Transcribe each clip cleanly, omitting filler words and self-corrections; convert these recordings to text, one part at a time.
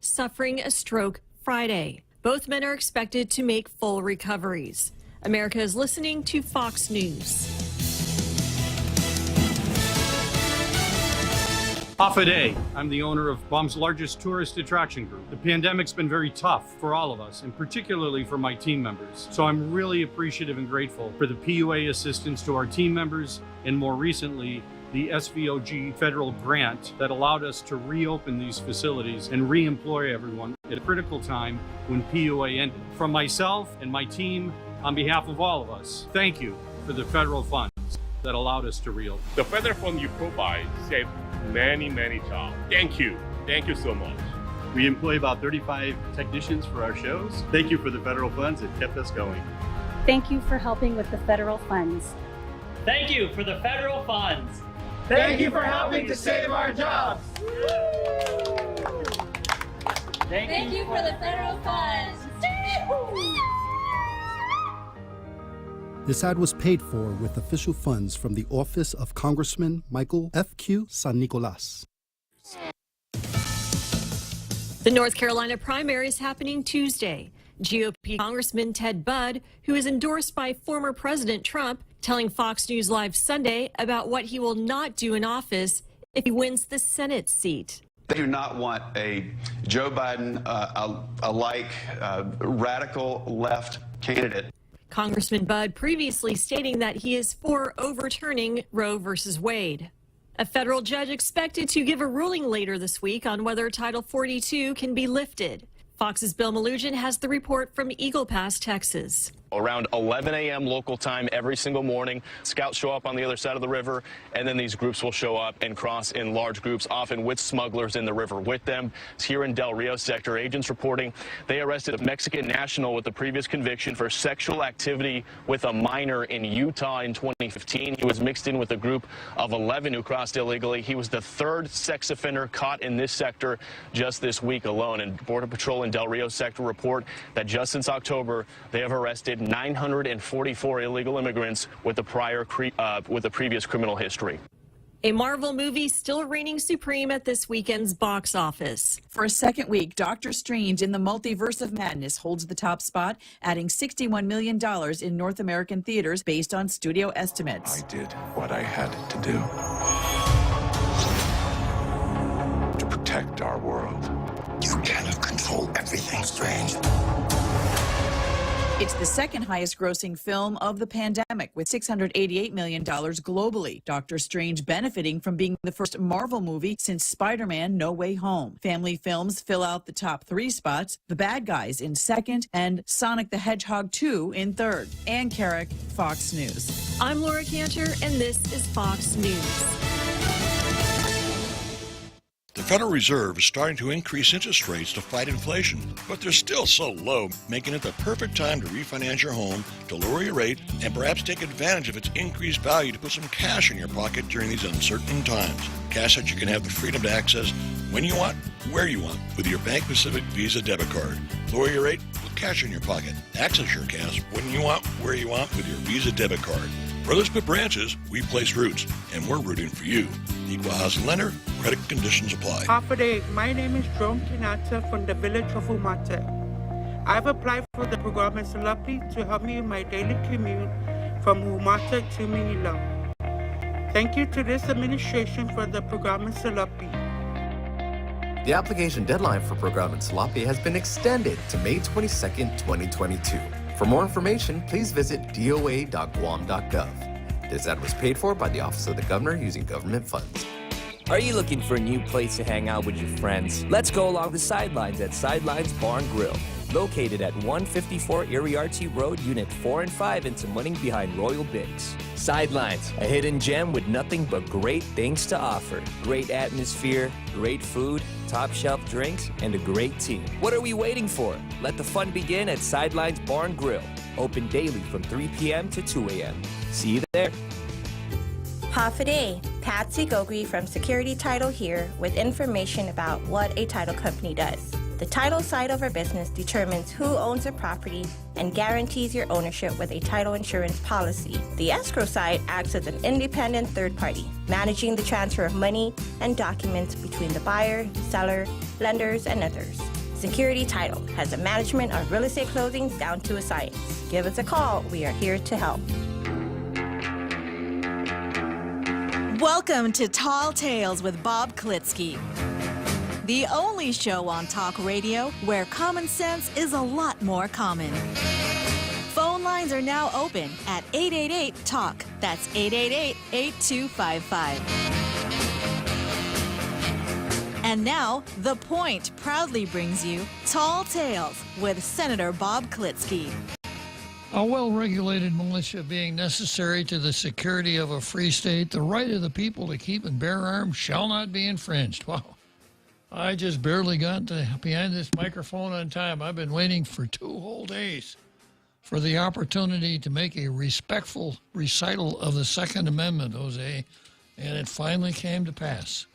suffering a stroke Friday. Both men are expected to make full recoveries. America is listening to Fox News. Off a day. I'm the owner of Guam's largest tourist attraction group. The pandemic's been very tough for all of us, and particularly for my team members. So I'm really appreciative and grateful for the PUA assistance to our team members, and more recently, the SVOG federal grant that allowed us to reopen these facilities and re-employ everyone at a critical time when PUA ended. From myself and my team, on behalf of all of us, thank you for the federal funds that allowed us to reopen. The federal fund you provide saved many jobs. Thank you so much. We employ about 35 technicians for our shows. Thank you for the federal funds that kept us going. Thank you for helping with the federal funds. Thank you for the federal funds. Thank you for helping to save our jobs. Thank you for the federal funds. This ad was paid for with official funds from the office of Congressman Michael F.Q. San Nicolas. The North Carolina primary is happening Tuesday. GOP Congressman Ted Budd, who is endorsed by former President Trump, telling Fox News Live Sunday about what he will not do in office if he wins the Senate seat. They do not want a Joe Biden alike radical left candidate. Congressman Budd previously stating that he is for overturning Roe versus Wade. A federal judge expected to give a ruling later this week on whether Title 42 can be lifted. Fox's Bill Malugin has the report from Eagle Pass, Texas. Around 11 a.m. local time every single morning, scouts show up on the other side of the river, and then these groups will show up and cross in large groups, often with smugglers in the river with them. Here in Del Rio sector, agents reporting they arrested a Mexican national with a previous conviction for sexual activity with a minor in Utah in 2015. He was mixed in with a group of 11 who crossed illegally. He was the third sex offender caught in this sector just this week alone. And Border Patrol in Del Rio sector report that just since October, they have arrested 944 illegal immigrants with a previous criminal history. A Marvel movie still reigning supreme at this weekend's box office. For a second week, Doctor Strange in the Multiverse of Madness holds the top spot, adding $61 million in North American theaters based on studio estimates. I did what I had to do to protect our world. You cannot control everything, Strange. It's the second highest grossing film of the pandemic, with $688 million globally. Doctor Strange benefiting from being the first Marvel movie since Spider-Man No Way Home. Family films fill out the top 3 spots, The Bad Guys in second, and Sonic the Hedgehog 2 in third. Ann Carrick, Fox News. I'm Laura Cantor, and this is Fox News. The Federal Reserve is starting to increase interest rates to fight inflation, but they're still so low, making it the perfect time to refinance your home, to lower your rate, and perhaps take advantage of its increased value to put some cash in your pocket during these uncertain times. Cash that you can have the freedom to access when you want, where you want, with your Bank Pacific Visa debit card. Lower your rate, put cash in your pocket. Access your cash when you want, where you want, with your Visa debit card. Where there's put branches, we place roots, and we're rooting for you. Equal housing lender, credit conditions apply. Half a day. My name is Joan Kinata from the village of Umate. I've applied for the program as Salapi to help me in my daily commute from Umate to Manila. Thank you to this administration for the program Salapi. The application deadline for Program Salapi has been extended to May 22nd, 2022. For more information, please visit doa.guam.gov. This ad was paid for by the Office of the Governor using government funds. Are you looking for a new place to hang out with your friends? Let's go along the sidelines at Sidelines Bar and Grill. Located at 154 Iriarte Road, Unit 4 and 5 in Tamuning behind Royal Bigs. Sidelines, a hidden gem with nothing but great things to offer. Great atmosphere, great food, top shelf drinks, and a great team. What are we waiting for? Let the fun begin at Sidelines Bar and Grill. Open daily from 3 p.m. to 2 a.m. See you there. Half a day. Patsy Gogri from Security Title here with information about what a title company does. The title side of our business determines who owns a property and guarantees your ownership with a title insurance policy. The escrow side acts as an independent third party, managing the transfer of money and documents between the buyer, seller, lenders, and others. Security Title has the management of real estate closings down to a science. Give us a call. We are here to help. Welcome to Tall Tales with Bob Klitzkie, the only show on talk radio where common sense is a lot more common. Phone lines are now open at 888-TALK. That's 888-8255. And now, The Point proudly brings you Tall Tales with Senator Bob Klitzkie. A well-regulated militia being necessary to the security of a free state, the right of the people to keep and bear arms shall not be infringed. Wow. I just barely got behind this microphone on time. I've been waiting for 2 whole days for the opportunity to make a respectful recital of the Second Amendment, Jose, and it finally came to pass.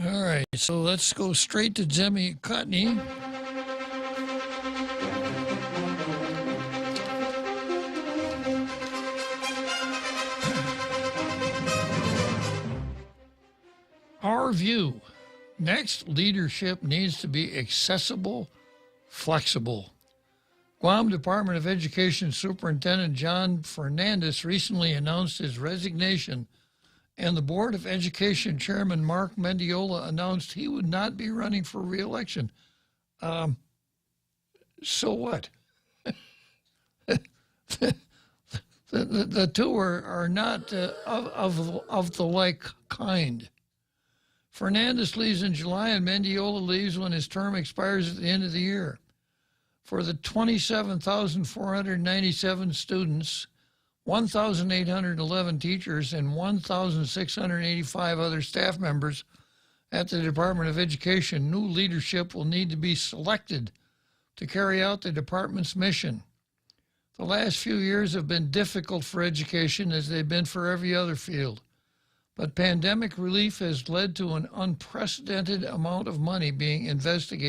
All right, so let's go straight to Jimmy Cutney. Our view, next leadership needs to be accessible, flexible. Guam Department of Education Superintendent John Fernandez recently announced his resignation, and the Board of Education Chairman Mark Mendiola announced he would not be running for re-election. So what? the two are not of the like kind. Fernandez leaves in July and Mendiola leaves when his term expires at the end of the year. For the 27,497 students, 1,811 teachers, and 1,685 other staff members at the Department of Education, new leadership will need to be selected to carry out the department's mission. The last few years have been difficult for education, as they've been for every other field. But pandemic relief has led to an unprecedented amount of money being invested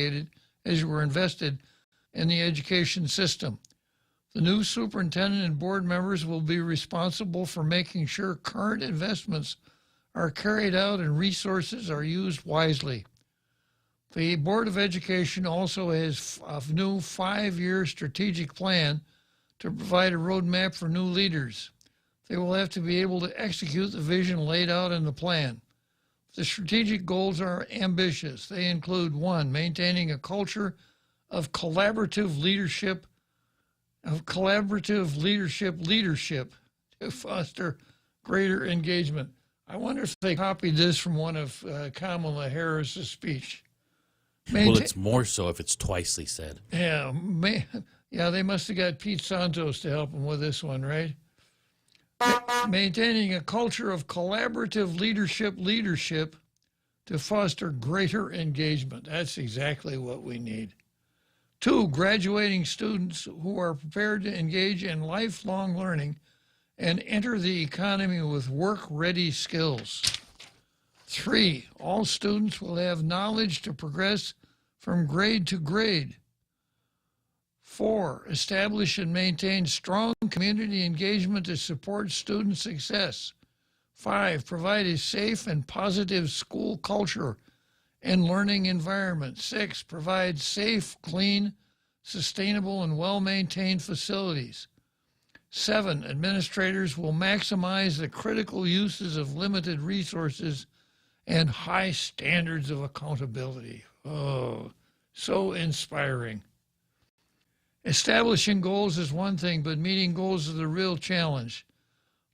in the education system. The new superintendent and board members will be responsible for making sure current investments are carried out and resources are used wisely. The Board of Education also has a new 5-year strategic plan to provide a roadmap for new leaders. They will have to be able to execute the vision laid out in the plan. The strategic goals are ambitious. They include 1, maintaining a culture of collaborative leadership to foster greater engagement. I wonder if they copied this from one of Kamala Harris's speech. Well, it's more so if it's twicely said. Yeah, they must have got Pete Santos to help them with this one, right? Maintaining a culture of collaborative leadership to foster greater engagement. That's exactly what we need. 2, graduating students who are prepared to engage in lifelong learning and enter the economy with work-ready skills. 3, all students will have knowledge to progress from grade to grade. 4, establish and maintain strong community engagement to support student success. 5, provide a safe and positive school culture and learning environment. 6, provide safe, clean, sustainable, and well-maintained facilities. 7, administrators will maximize the critical uses of limited resources and high standards of accountability. Oh, so inspiring. Establishing goals is one thing, but meeting goals is the real challenge.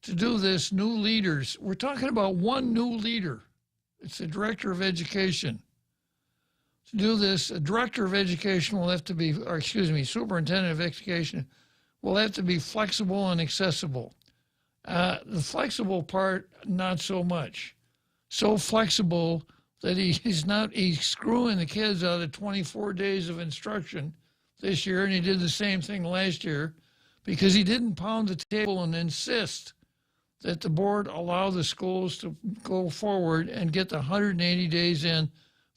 To do this, new leaders, we're talking about one new leader. It's the director of education. To do this, a director of education will have to be, superintendent of education will have to be flexible and accessible. The flexible part, not so much. So flexible that he's screwing the kids out of 24 days of instruction this year, and he did the same thing last year because he didn't pound the table and insist that the board allow the schools to go forward and get the 180 days in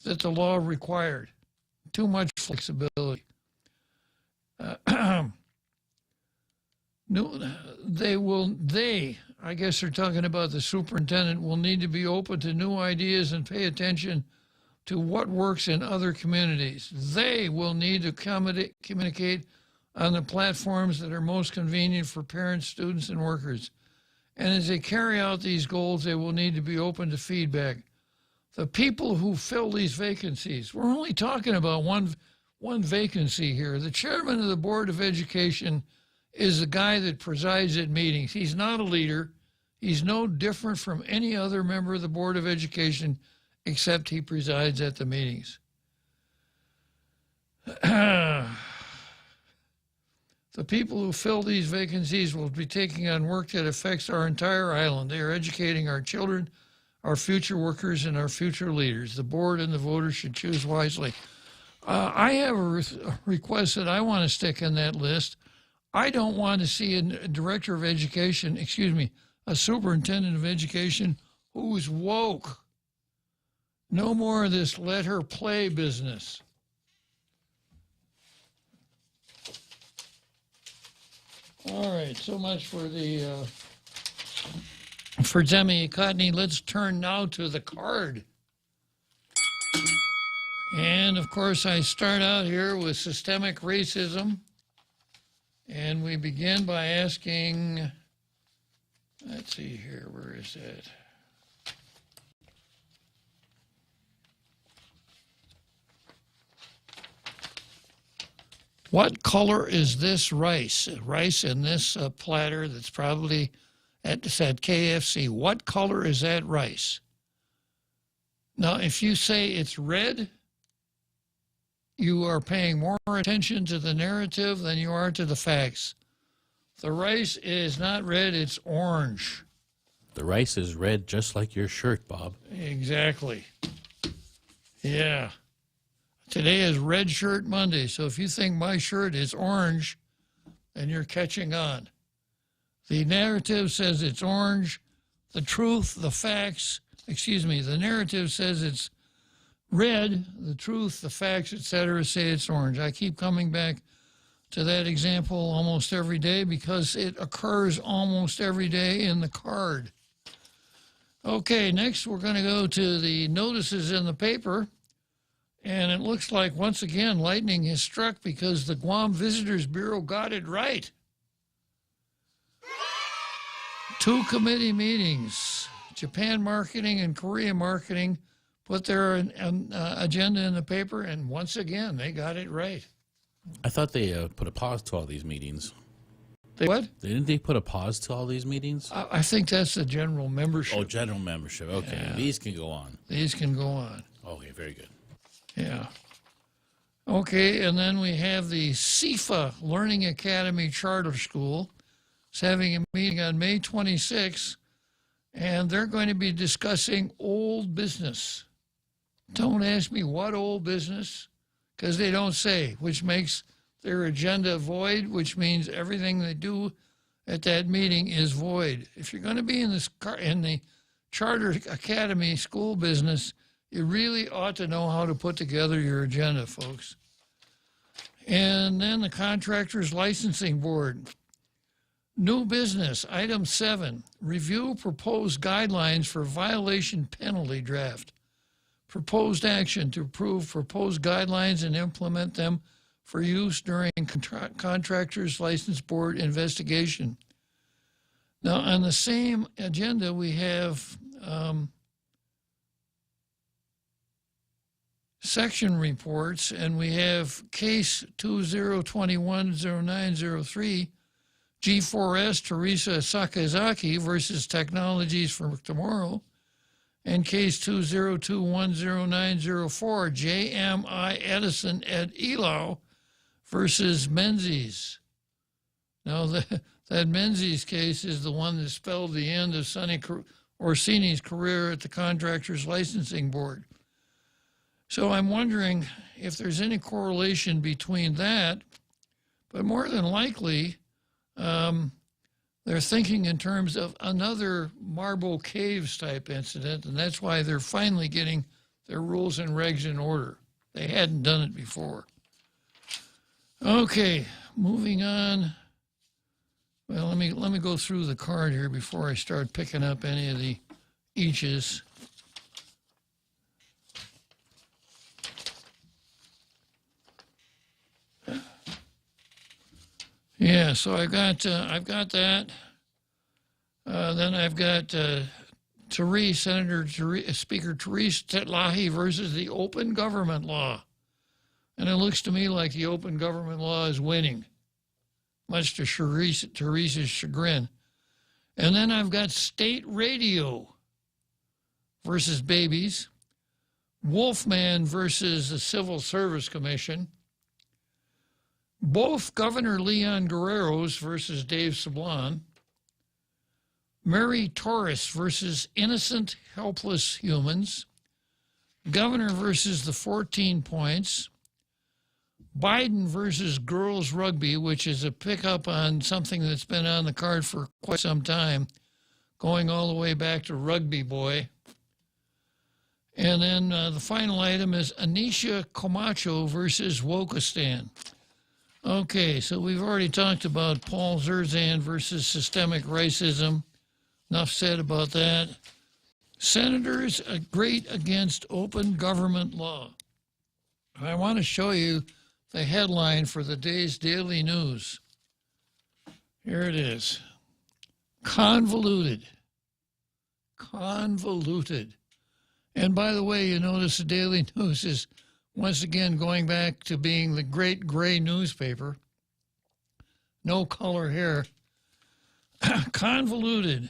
that the law required. Too much flexibility. I guess they're talking about the superintendent, will need to be open to new ideas and pay attention to what works in other communities. They will need to communicate on the platforms that are most convenient for parents, students, and workers. And as they carry out these goals, they will need to be open to feedback. The people who fill these vacancies, we're only talking about one vacancy here. The chairman of the Board of Education is the guy that presides at meetings. He's not a leader. He's no different from any other member of the Board of Education, except he presides at the meetings. The people who fill these vacancies will be taking on work that affects our entire island. They are educating our children, our future workers, and our future leaders. The board and the voters should choose wisely. I have a request that I want to stick in that list. I don't want to see a director of education, a superintendent of education who's woke. No more of this let her play business. All right, so much for the for Demi Cotney. Let's turn now to the card. And of course, I start out here with systemic racism. And we begin by asking, let's see here, where is that? What color is this rice? Rice in this platter that's probably at KFC. What color is that rice? Now, if you say it's red, you are paying more attention to the narrative than you are to the facts. The rice is not red, it's orange. The rice is red just like your shirt, Bob. Exactly. Yeah. Today is Red Shirt Monday, so if you think my shirt is orange, then you're catching on. The narrative says it's orange. The truth, the facts, the narrative says it's red. The truth, the facts, etc. say it's orange. I keep coming back to that example almost every day because it occurs almost every day in the card. Okay, next we're going to go to the notices in the paper. And it looks like, once again, lightning has struck because the Guam Visitors Bureau got it right. 2 committee meetings, Japan Marketing and Korea Marketing, put their agenda in the paper, and once again, they got it right. I thought they put a pause to all these meetings. What? Didn't they put a pause to all these meetings? I think that's the general membership. Oh, general membership. Okay, yeah. These can go on. These can go on. Okay, very good. Yeah. Okay, and then we have the CIFA Learning Academy Charter School. It's having a meeting on May 26th, and they're going to be discussing old business. Don't ask me what old business, because they don't say, which makes their agenda void, which means everything they do at that meeting is void. If you're going to be in the Charter Academy school business, you really ought to know how to put together your agenda, folks. And then the Contractors Licensing Board. New business, item 7, review proposed guidelines for violation penalty draft. Proposed action to approve proposed guidelines and implement them for use during Contractors License Board investigation. Now, on the same agenda, we have section reports, and we have case 2021-0903, G4S Teresa Sakazaki versus Technologies for Tomorrow, and case 2021-0904, JMI Edison et Elau versus Menzies. Now, that Menzies case is the one that spelled the end of Sonny Orsini's career at the Contractors Licensing Board. So I'm wondering if there's any correlation between that, but more than likely, they're thinking in terms of another Marble Caves type incident, and that's why they're finally getting their rules and regs in order. They hadn't done it before. Okay, moving on. Well, let me go through the card here before I start picking up any of the eaches. Yeah, so I've got that. Then I've got Speaker Therese Tetlahi versus the open government law. And it looks to me like the open government law is winning, much to Therese's chagrin. And then I've got state radio versus babies, Wolfman versus the Civil Service Commission, both Governor Leon Guerrero's versus Dave Sablon, Mary Torres versus innocent, helpless humans, Governor versus the 14 points, Biden versus girls rugby, which is a pickup on something that's been on the card for quite some time, going all the way back to Rugby Boy. And then the final item is Anisha Camacho versus Wokistan. Okay, so we've already talked about Paul Zerzan versus systemic racism. Enough said about that. Senators grate against open government law. I want to show you the headline for the day's Daily News. Here it is. Convoluted. Convoluted. And by the way, you notice the Daily News is once again going back to being the great gray newspaper. No color here. Convoluted.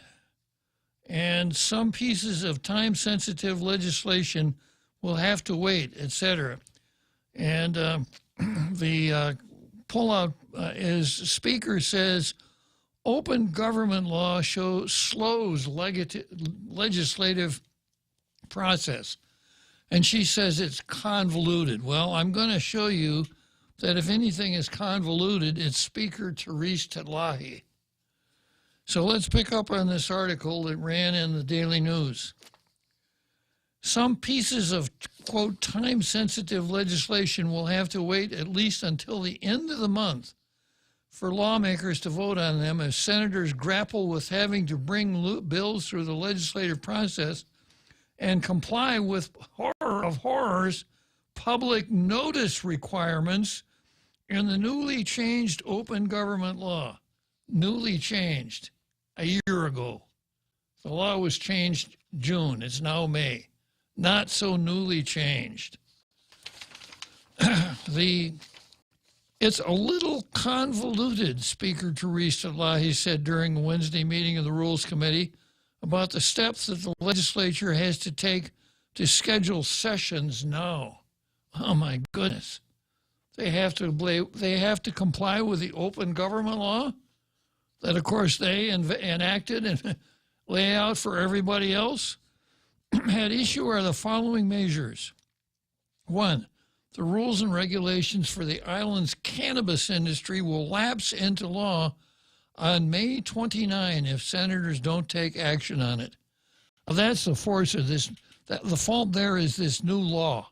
And some pieces of time-sensitive legislation will have to wait, etc. And the pullout is Speaker says open government law slows legislative process. And she says it's convoluted. Well, I'm going to show you that if anything is convoluted, it's Speaker Therese Tetlahi. So let's pick up on this article that ran in the Daily News. Some pieces of, quote, time-sensitive legislation will have to wait at least until the end of the month for lawmakers to vote on them as senators grapple with having to bring bills through the legislative process and comply with horror of horrors, public notice requirements in the newly changed open government law. Newly changed a year ago. The law was changed June. It's now May. Not so newly changed. It's a little convoluted, Speaker Therese Tetlahi said during a Wednesday meeting of the Rules Committee about the steps that the legislature has to take to schedule sessions now. Oh my goodness. They have to comply with the open government law that, of course, they enacted and lay out for everybody else. At issue are the following measures. 1, the rules and regulations for the island's cannabis industry will lapse into law on May 29 if senators don't take action on it. Now, that's the force of this. The fault there is this new law.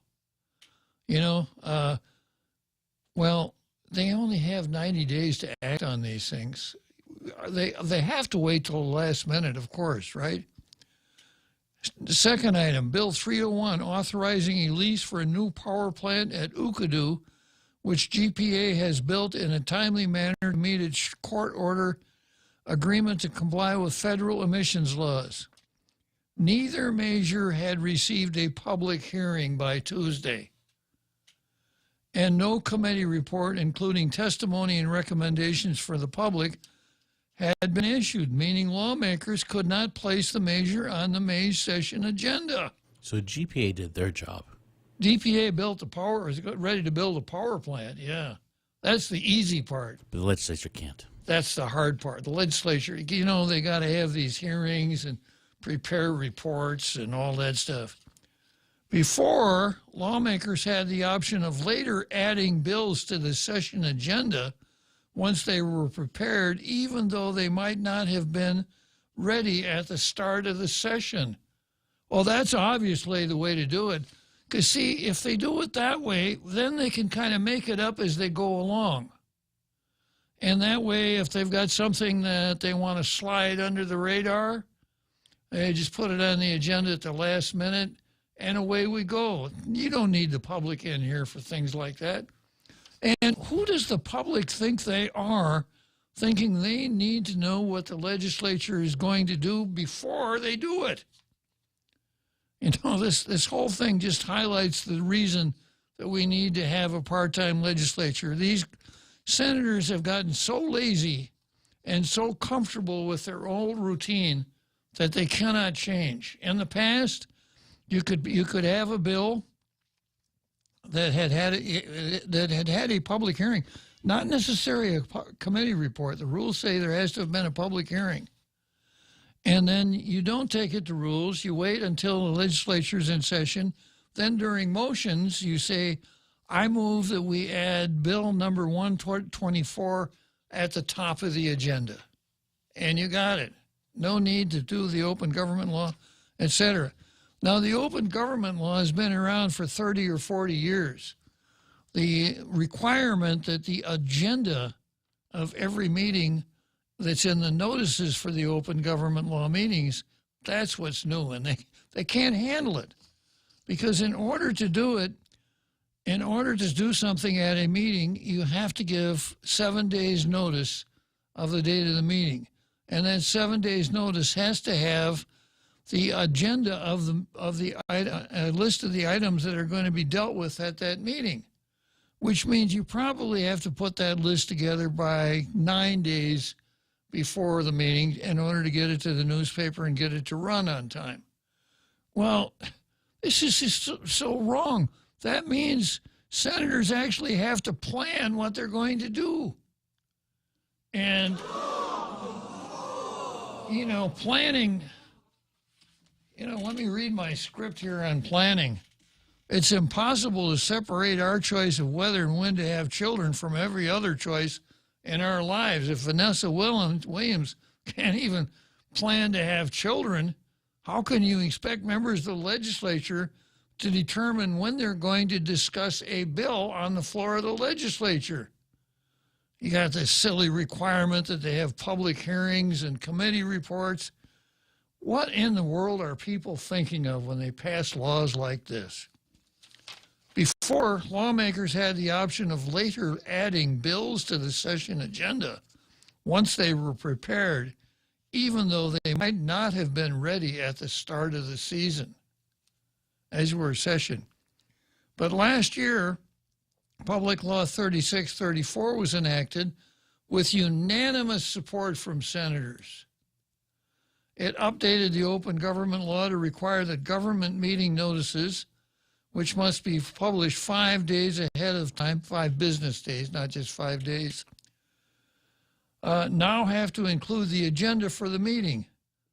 You know, well, they only have 90 days to act on these things. They have to wait till the last minute, of course, right? The second item, Bill 301, authorizing a lease for a new power plant at Ukadu, which GPA has built in a timely manner to meet its court order agreement to comply with federal emissions laws. Neither measure had received a public hearing by Tuesday, and no committee report, including testimony and recommendations for the public, had been issued, meaning lawmakers could not place the measure on the May session agenda. So GPA did their job. DPA built the power, is ready to build a power plant, yeah. That's the easy part. But the legislature can't. That's the hard part. The legislature, you know, they got to have these hearings and prepare reports and all that stuff. Before, lawmakers had the option of later adding bills to the session agenda once they were prepared, even though they might not have been ready at the start of the session. Well, that's obviously the way to do it. Because, see, if they do it that way, then they can kind of make it up as they go along. And that way, if they've got something that they want to slide under the radar, they just put it on the agenda at the last minute, and away we go. You don't need the public in here for things like that. And who does the public think they are thinking they need to know what the legislature is going to do before they do it. You know, this whole thing just highlights the reason that we need to have a part-time legislature. These senators have gotten so lazy and so comfortable with their old routine that they cannot change. In the past, you could have a bill that had had a public hearing, not necessarily a committee report. The rules say there has to have been a public hearing. And then you don't take it to rules. You wait until the legislature's in session. Then during motions, you say, I move that we add bill number 124 at the top of the agenda. And you got it. No need to do the open government law, etc. Now, the open government law has been around for 30 or 40 years. The requirement that the agenda of every meeting that's in the notices for the open government law meetings, that's what's new, and they can't handle it. Because in order to do it, in order to do something at a meeting, you have to give 7 days notice of the date of the meeting. And that 7 days notice has to have the agenda of the list of the items that are going to be dealt with at that meeting, which means you probably have to put that list together by 9 days before the meeting in order to get it to the newspaper and get it to run on time. Well, this is just so wrong. That means senators actually have to plan what they're going to do. And, you know, planning, you know, let me read my script here on planning. It's impossible to separate our choice of whether and when to have children from every other choice in our lives. If Vanessa Williams can't even plan to have children, how can you expect members of the legislature to determine when they're going to discuss a bill on the floor of the legislature? You got this silly requirement that they have public hearings and committee reports. What in the world are people thinking of when they pass laws like this? Before, lawmakers had the option of later adding bills to the session agenda once they were prepared, even though they might not have been ready at the start of the season, as were session. But last year, Public Law 3634 was enacted with unanimous support from senators. It updated the open government law to require that government meeting notices, which must be published 5 days ahead of time, 5 business days, not just 5 days, now have to include the agenda for the meeting.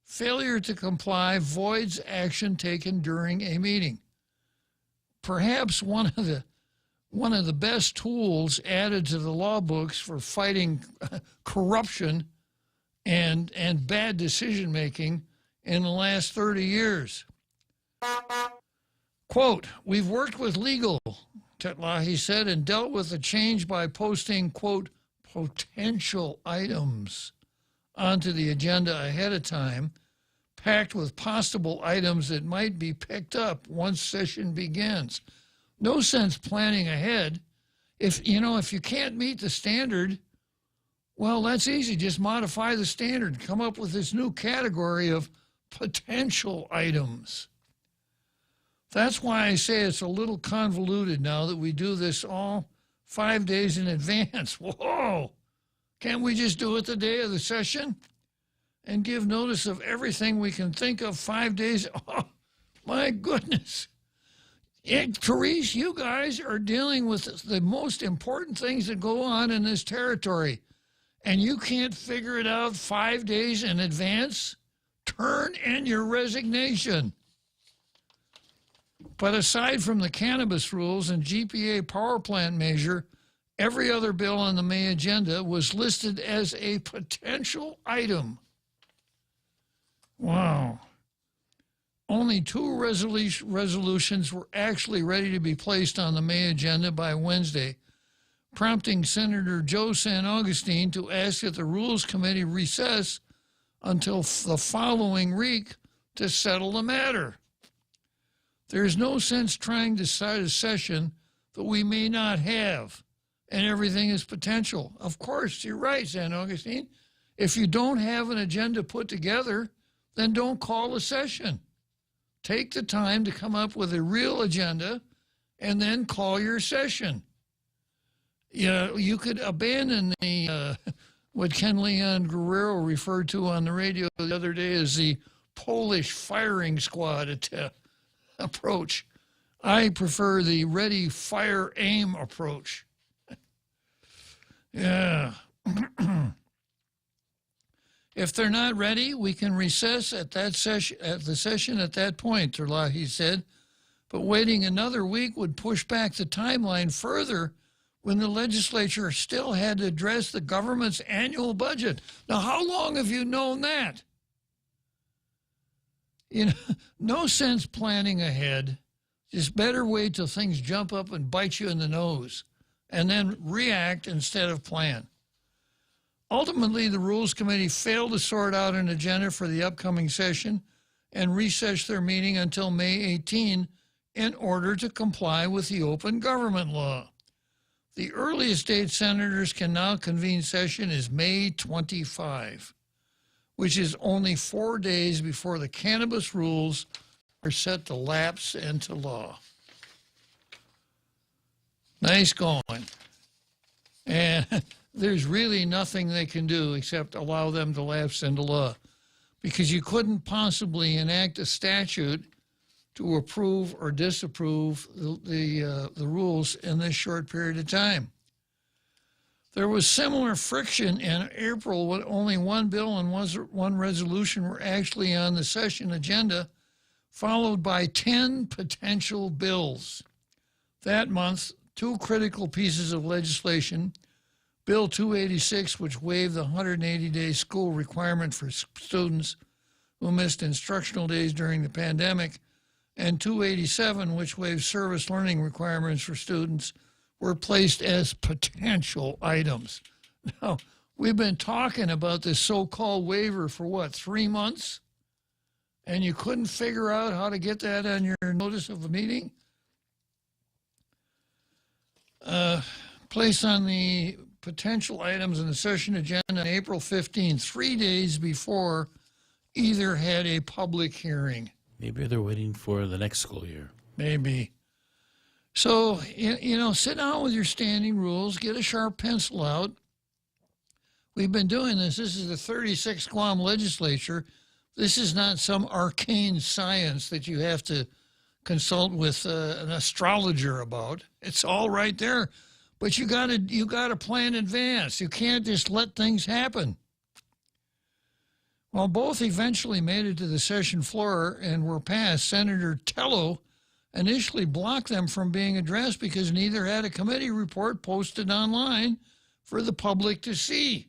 Failure to comply voids action taken during a meeting. Perhaps one of the best tools added to the law books for fighting corruption and bad decision-making in the last 30 years. Quote, we've worked with legal, Tetlahi said, and dealt with the change by posting, quote, potential items onto the agenda ahead of time, packed with possible items that might be picked up once session begins. No sense planning ahead. If you can't meet the standard, well, that's easy. Just modify the standard. Come up with this new category of potential items. That's why I say it's a little convoluted now that we do this all 5 days in advance. Whoa! Can't we just do it the day of the session and give notice of everything we can think of 5 days? Oh, my goodness. Therese, you guys are dealing with the most important things that go on in this territory, and you can't figure it out 5 days in advance? Turn in your resignation. But aside from the cannabis rules and GPA power plant measure, every other bill on the May agenda was listed as a potential item. Wow. Only 2 resolutions were actually ready to be placed on the May agenda by Wednesday, prompting Senator Joe San Augustine to ask that the Rules Committee recess until the following week to settle the matter. There is no sense trying to start a session that we may not have, and everything is potential. Of course, you're right, San Augustine. If you don't have an agenda put together, then don't call a session. Take the time to come up with a real agenda and then call your session. You could abandon the what Ken Leon Guerrero referred to on the radio the other day as the Polish firing squad approach. I prefer the ready, fire, aim approach. Yeah. If they're not ready, we can recess at the session at that point, Terlahi said. But waiting another week would push back the timeline further when the legislature still had to address the government's annual budget. Now, how long have you known that? No sense planning ahead. Just better wait till things jump up and bite you in the nose, and then react instead of plan. Ultimately, the Rules Committee failed to sort out an agenda for the upcoming session and recessed their meeting until May 18 in order to comply with the open government law. The earliest date senators can now convene session is May 25, which is only 4 days before the cannabis rules are set to lapse into law. Nice going. And there's really nothing they can do except allow them to lapse into law, because you couldn't possibly enact a statute to approve or disapprove the rules in this short period of time. There was similar friction in April when only one bill and one resolution were actually on the session agenda, followed by 10 potential bills. That month, 2 critical pieces of legislation, Bill 286, which waived the 180-day school requirement for students who missed instructional days during the pandemic, and 287, which waived service learning requirements for students, were placed as potential items. Now, we've been talking about this so-called waiver for 3 months? And you couldn't figure out how to get that on your notice of a meeting? Placed on the potential items in the session agenda on April 15, 3 days before either had a public hearing. Maybe they're waiting for the next school year. Maybe. So, sit down with your standing rules, get a sharp pencil out. We've been doing this. This is the 36th Guam legislature. This is not some arcane science that you have to consult with an astrologer about. It's all right there. But you gotta plan in advance. You can't just let things happen. While both eventually made it to the session floor and were passed, Senator Tello initially blocked them from being addressed because neither had a committee report posted online for the public to see.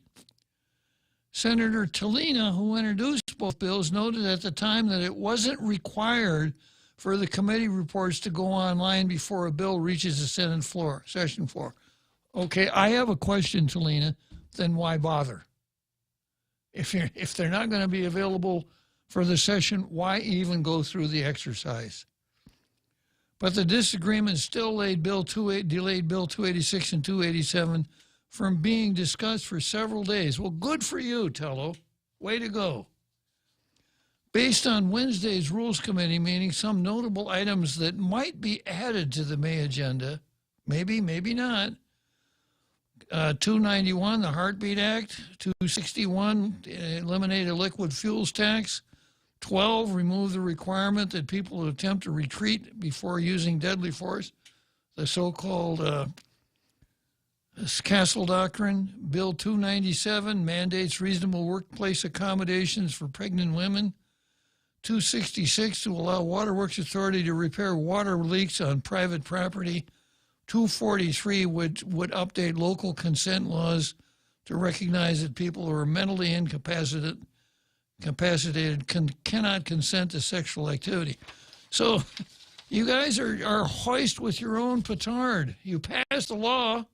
Senator Tallina, who introduced both bills, noted at the time that it wasn't required for the committee reports to go online before a bill reaches the Senate floor, session floor. Okay, I have a question, Tallina. Then why bother? If they're not going to be available for the session, why even go through the exercise? But the disagreement still delayed Bill 286 and 287 from being discussed for several days. Well, good for you, Tello. Way to go. Based on Wednesday's Rules Committee meeting, some notable items that might be added to the May agenda, maybe not. 291, the Heartbeat Act. 261, eliminate a liquid fuels tax. 12, remove the requirement that people who attempt to retreat before using deadly force, the so-called Castle Doctrine. Bill 297 mandates reasonable workplace accommodations for pregnant women. 266 to allow Waterworks Authority to repair water leaks on private property. 243 would update local consent laws to recognize that people who are mentally incapacitated cannot consent to sexual activity. So you guys are hoist with your own petard. You passed a law,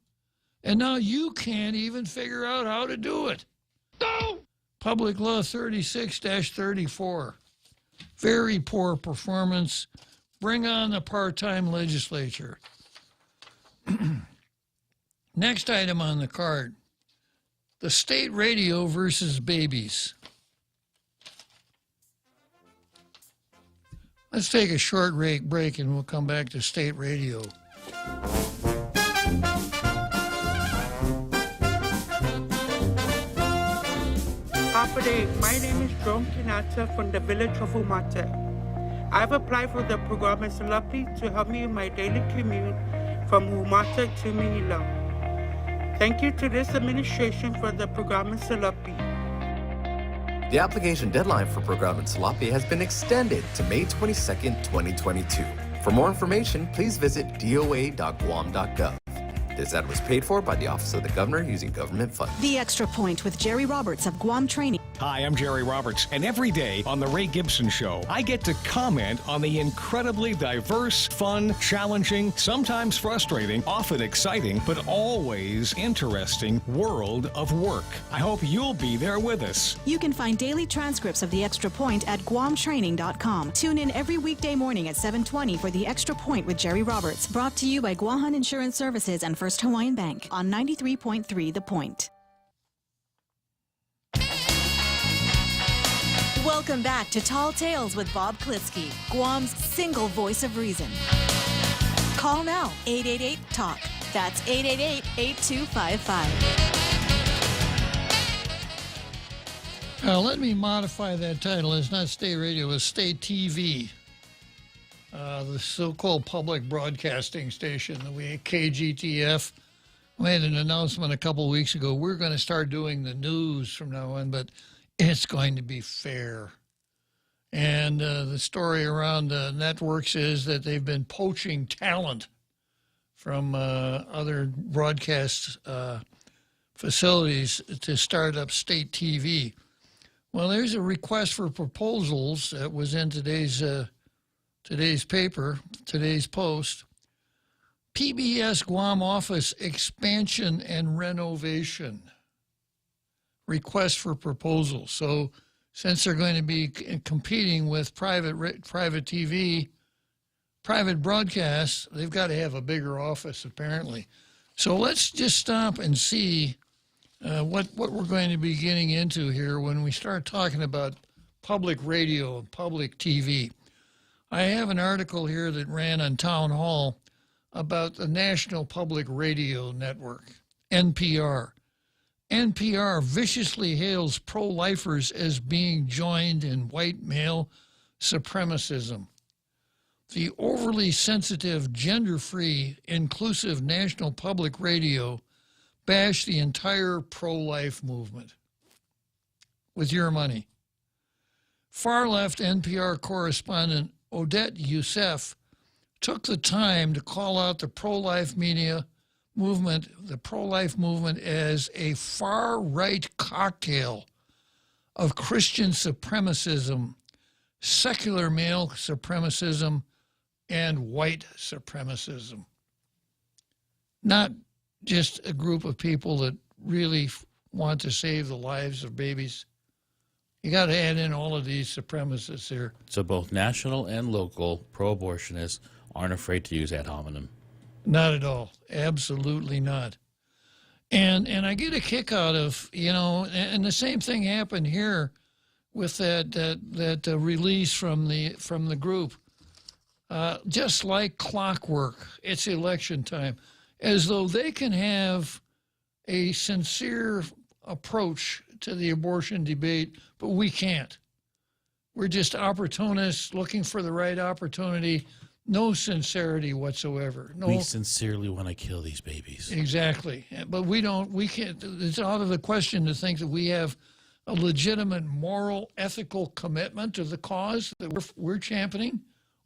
and now you can't even figure out how to do it. No! Public Law 36-34. Very poor performance. Bring on the part-time legislature. Next item on the card, the state radio versus babies. Let's take a short break and we'll come back to state radio. Half a day. My name is John Kinata from the village of Umata. I've applied for the program as Salapi to help me in my daily commute from Umata to Manila. Thank you to this administration for the program in Salapi. The application deadline for program in Salapi has been extended to May 22nd, 2022. For more information, please visit doa.guam.gov. This ad was paid for by the Office of the Governor using government funds. The Extra Point with Jerry Roberts of Guam Training. Hi, I'm Jerry Roberts, and every day on The Ray Gibson Show, I get to comment on the incredibly diverse, fun, challenging, sometimes frustrating, often exciting, but always interesting world of work. I hope you'll be there with us. You can find daily transcripts of The Extra Point at guamtraining.com. Tune in every weekday morning at 7:20 for The Extra Point with Jerry Roberts, brought to you by Guahan Insurance Services and First Hawaiian Bank on 93.3 The Point. Welcome back to Tall Tales with Bob Klitzkie, Guam's single voice of reason. Call now, 888-TALK. That's 888-8255. Let me modify that title. It's not state radio, it's state TV. The so-called public broadcasting station, the KGTF, made an announcement a couple weeks ago. We're going to start doing the news from now on, but it's going to be fair. And the story around networks is that they've been poaching talent from other broadcast facilities to start up state TV. Well, there's a request for proposals that was in today's paper, today's Post. PBS Guam office expansion and renovation. Request for proposals. So since they're going to be competing with private TV, private broadcasts, they've got to have a bigger office apparently. So let's just stop and see what we're going to be getting into here when we start talking about public radio and public TV. I have an article here that ran on Town Hall about the National Public Radio Network, NPR. NPR viciously hails pro-lifers as being joined in white male supremacism. The overly sensitive, gender-free, inclusive National Public Radio bashed the entire pro-life movement. With your money. Far-left NPR correspondent Odette Youssef took the time to call out the pro-life movement as a far-right cocktail of Christian supremacism, secular male supremacism, and white supremacism. Not just a group of people that really want to save the lives of babies. You got to add in all of these supremacists here. So both national and local pro-abortionists aren't afraid to use ad hominem. Not at all. Absolutely not. And I get a kick out of, and the same thing happened here with that release from the group. Just like clockwork, it's election time, as though they can have a sincere approach to the abortion debate, but we can't. We're just opportunists looking for the right opportunity. No sincerity whatsoever. No, we sincerely want to kill these babies. Exactly. But we can't, it's out of the question to think that we have a legitimate moral, ethical commitment to the cause that we're championing.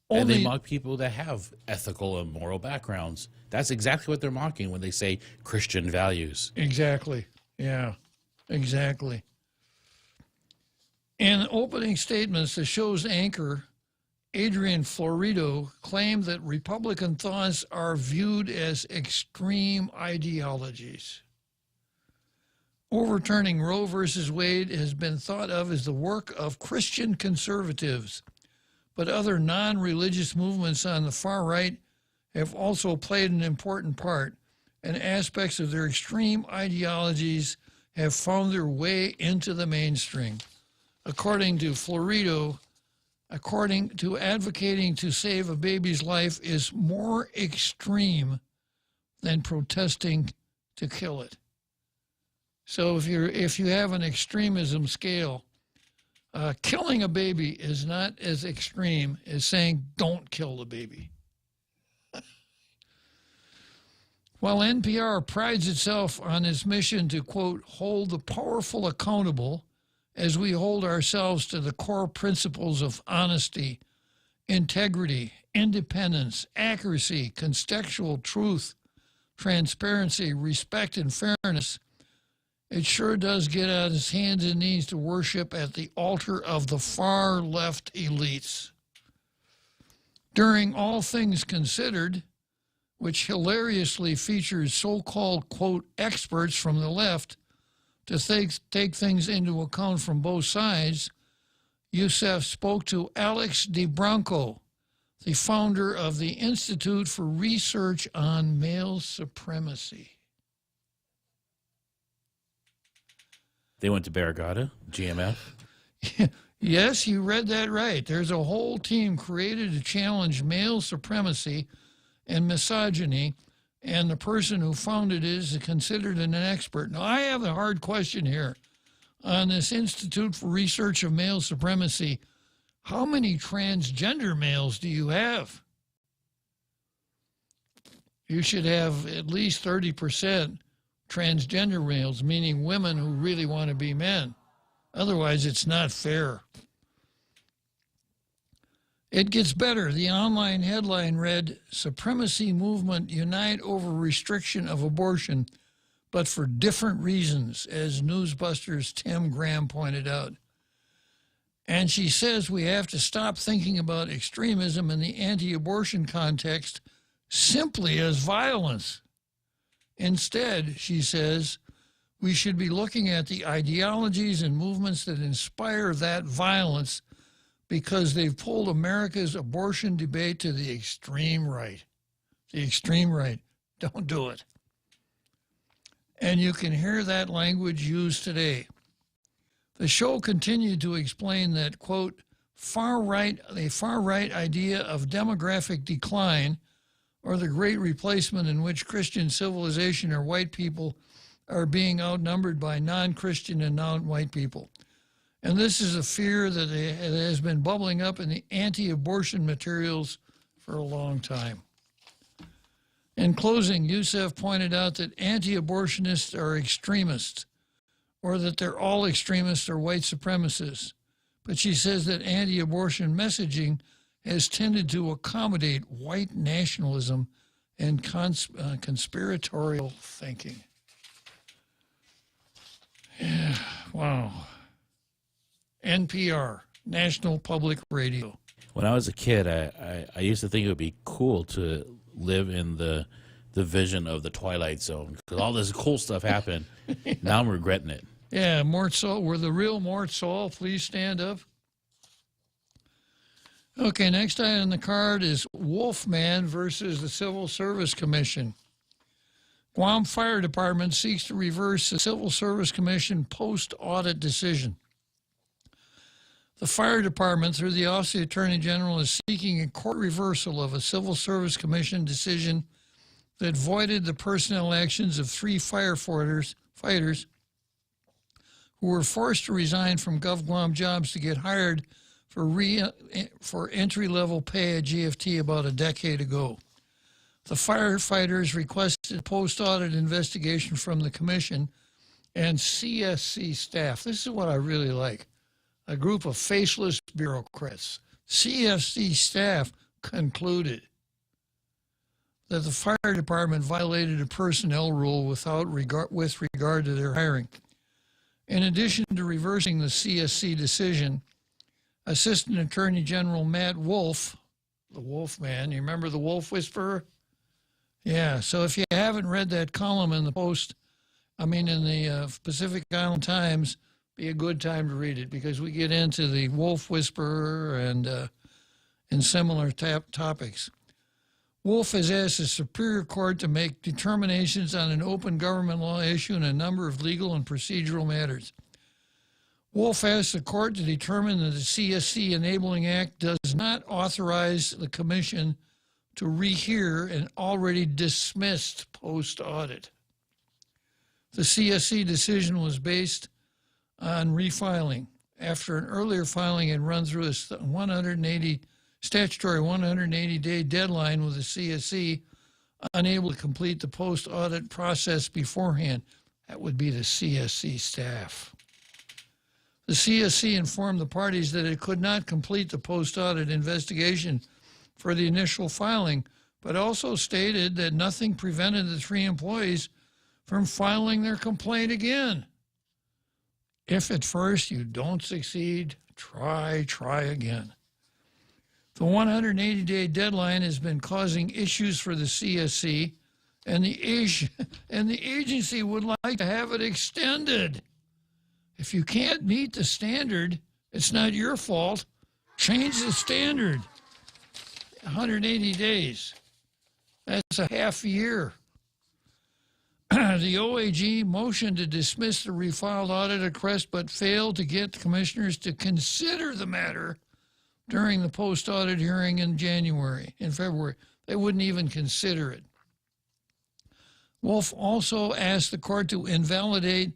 And they mock people that have ethical and moral backgrounds. That's exactly what they're mocking when they say Christian values. Exactly. Yeah, exactly. In opening statements, the show's anchor, Adrian Florido, claimed that Republican thoughts are viewed as extreme ideologies. Overturning Roe versus Wade has been thought of as the work of Christian conservatives, but other non-religious movements on the far right have also played an important part, and aspects of their extreme ideologies have found their way into the mainstream. According to Florido, according to advocating to save a baby's life is more extreme than protesting to kill it. So if you have an extremism scale, killing a baby is not as extreme as saying don't kill the baby. While NPR prides itself on its mission to, quote, hold the powerful accountable as we hold ourselves to the core principles of honesty, integrity, independence, accuracy, contextual truth, transparency, respect, and fairness, it sure does get on its hands and knees to worship at the altar of the far left elites. During All Things Considered, which hilariously features so-called, quote, experts from the left to take things into account from both sides, Youssef spoke to Alex DeBranco, the founder of the Institute for Research on Male Supremacy. They went to Barrigada, GMF. Yes, you read that right. There's a whole team created to challenge male supremacy and misogyny, and the person who founded it is considered an expert. Now, I have a hard question here. On this Institute for Research of Male Supremacy, how many transgender males do you have? You should have at least 30% transgender males, meaning women who really want to be men. Otherwise, it's not fair. It gets better. The online headline read, Supremacy Movement Unite Over Restriction of Abortion, but for different reasons, as Newsbusters' Tim Graham pointed out. And she says we have to stop thinking about extremism in the anti-abortion context simply as violence. Instead, she says, we should be looking at the ideologies and movements that inspire that violence because they've pulled America's abortion debate to the extreme right. The extreme right. Don't do it. And you can hear that language used today. The show continued to explain that, quote, a far-right idea of demographic decline or the great replacement in which Christian civilization or white people are being outnumbered by non-Christian and non-white people. And this is a fear that has been bubbling up in the anti-abortion materials for a long time. In closing, Youssef pointed out that anti-abortionists are extremists, or that they're all extremists or white supremacists. But she says that anti-abortion messaging has tended to accommodate white nationalism and conspiratorial thinking. Yeah, wow. NPR, National Public Radio. When I was a kid, I used to think it would be cool to live in the vision of the Twilight Zone because all this cool stuff happened. Yeah. Now I'm regretting it. Yeah, Mort Saul. We're the real Mort Saul. Please stand up. Okay, next item on the card is Wolfman versus the Civil Service Commission. Guam Fire Department seeks to reverse the Civil Service Commission post-audit decision. The Fire Department, through the Office of the Attorney General, is seeking a court reversal of a Civil Service Commission decision that voided the personnel actions of 3 firefighters who were forced to resign from GovGuam jobs to get hired for entry-level pay at GFT about a decade ago. The firefighters requested a post-audit investigation from the commission and CSC staff. This is what I really like. A group of faceless bureaucrats. CSC staff concluded that the fire department violated a personnel rule with regard to their hiring. In addition to reversing the CSC decision, Assistant Attorney General Matt Wolf, the Wolfman, you remember the Wolf Whisperer? Yeah, so if you haven't read that column in the Pacific Island Times, be a good time to read it because we get into the Wolf Whisperer and similar topics. Wolf has asked the Superior Court to make determinations on an open government law issue and a number of legal and procedural matters. Wolf asked the court to determine that the CSC Enabling Act does not authorize the Commission to rehear an already dismissed post-audit. The CSC decision was based on refiling. After an earlier filing had run through a statutory 180-day deadline with the CSC unable to complete the post-audit process beforehand. That would be the CSC staff. The CSC informed the parties that it could not complete the post-audit investigation for the initial filing, but also stated that nothing prevented the three employees from filing their complaint again. If at first you don't succeed, try again. The 180-day deadline has been causing issues for the CSC, and the agency would like to have it extended. If you can't meet the standard, it's not your fault. Change the standard. 180 days. That's a half year. The OAG motioned to dismiss the refiled audit request, but failed to get the commissioners to consider the matter during the post-audit hearing in February. They wouldn't even consider it. Wolf also asked the court to invalidate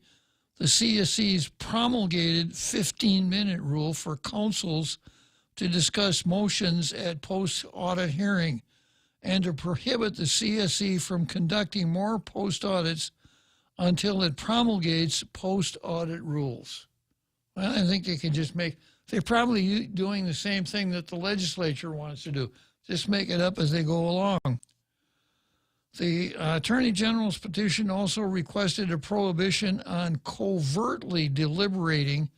the CSC's promulgated 15-minute rule for counsels to discuss motions at post-audit hearing and to prohibit the CSC from conducting more post-audits until it promulgates post-audit rules. Well, I think they can just they're probably doing the same thing that the legislature wants to do. Just make it up as they go along. The Attorney General's petition also requested a prohibition on covertly deliberating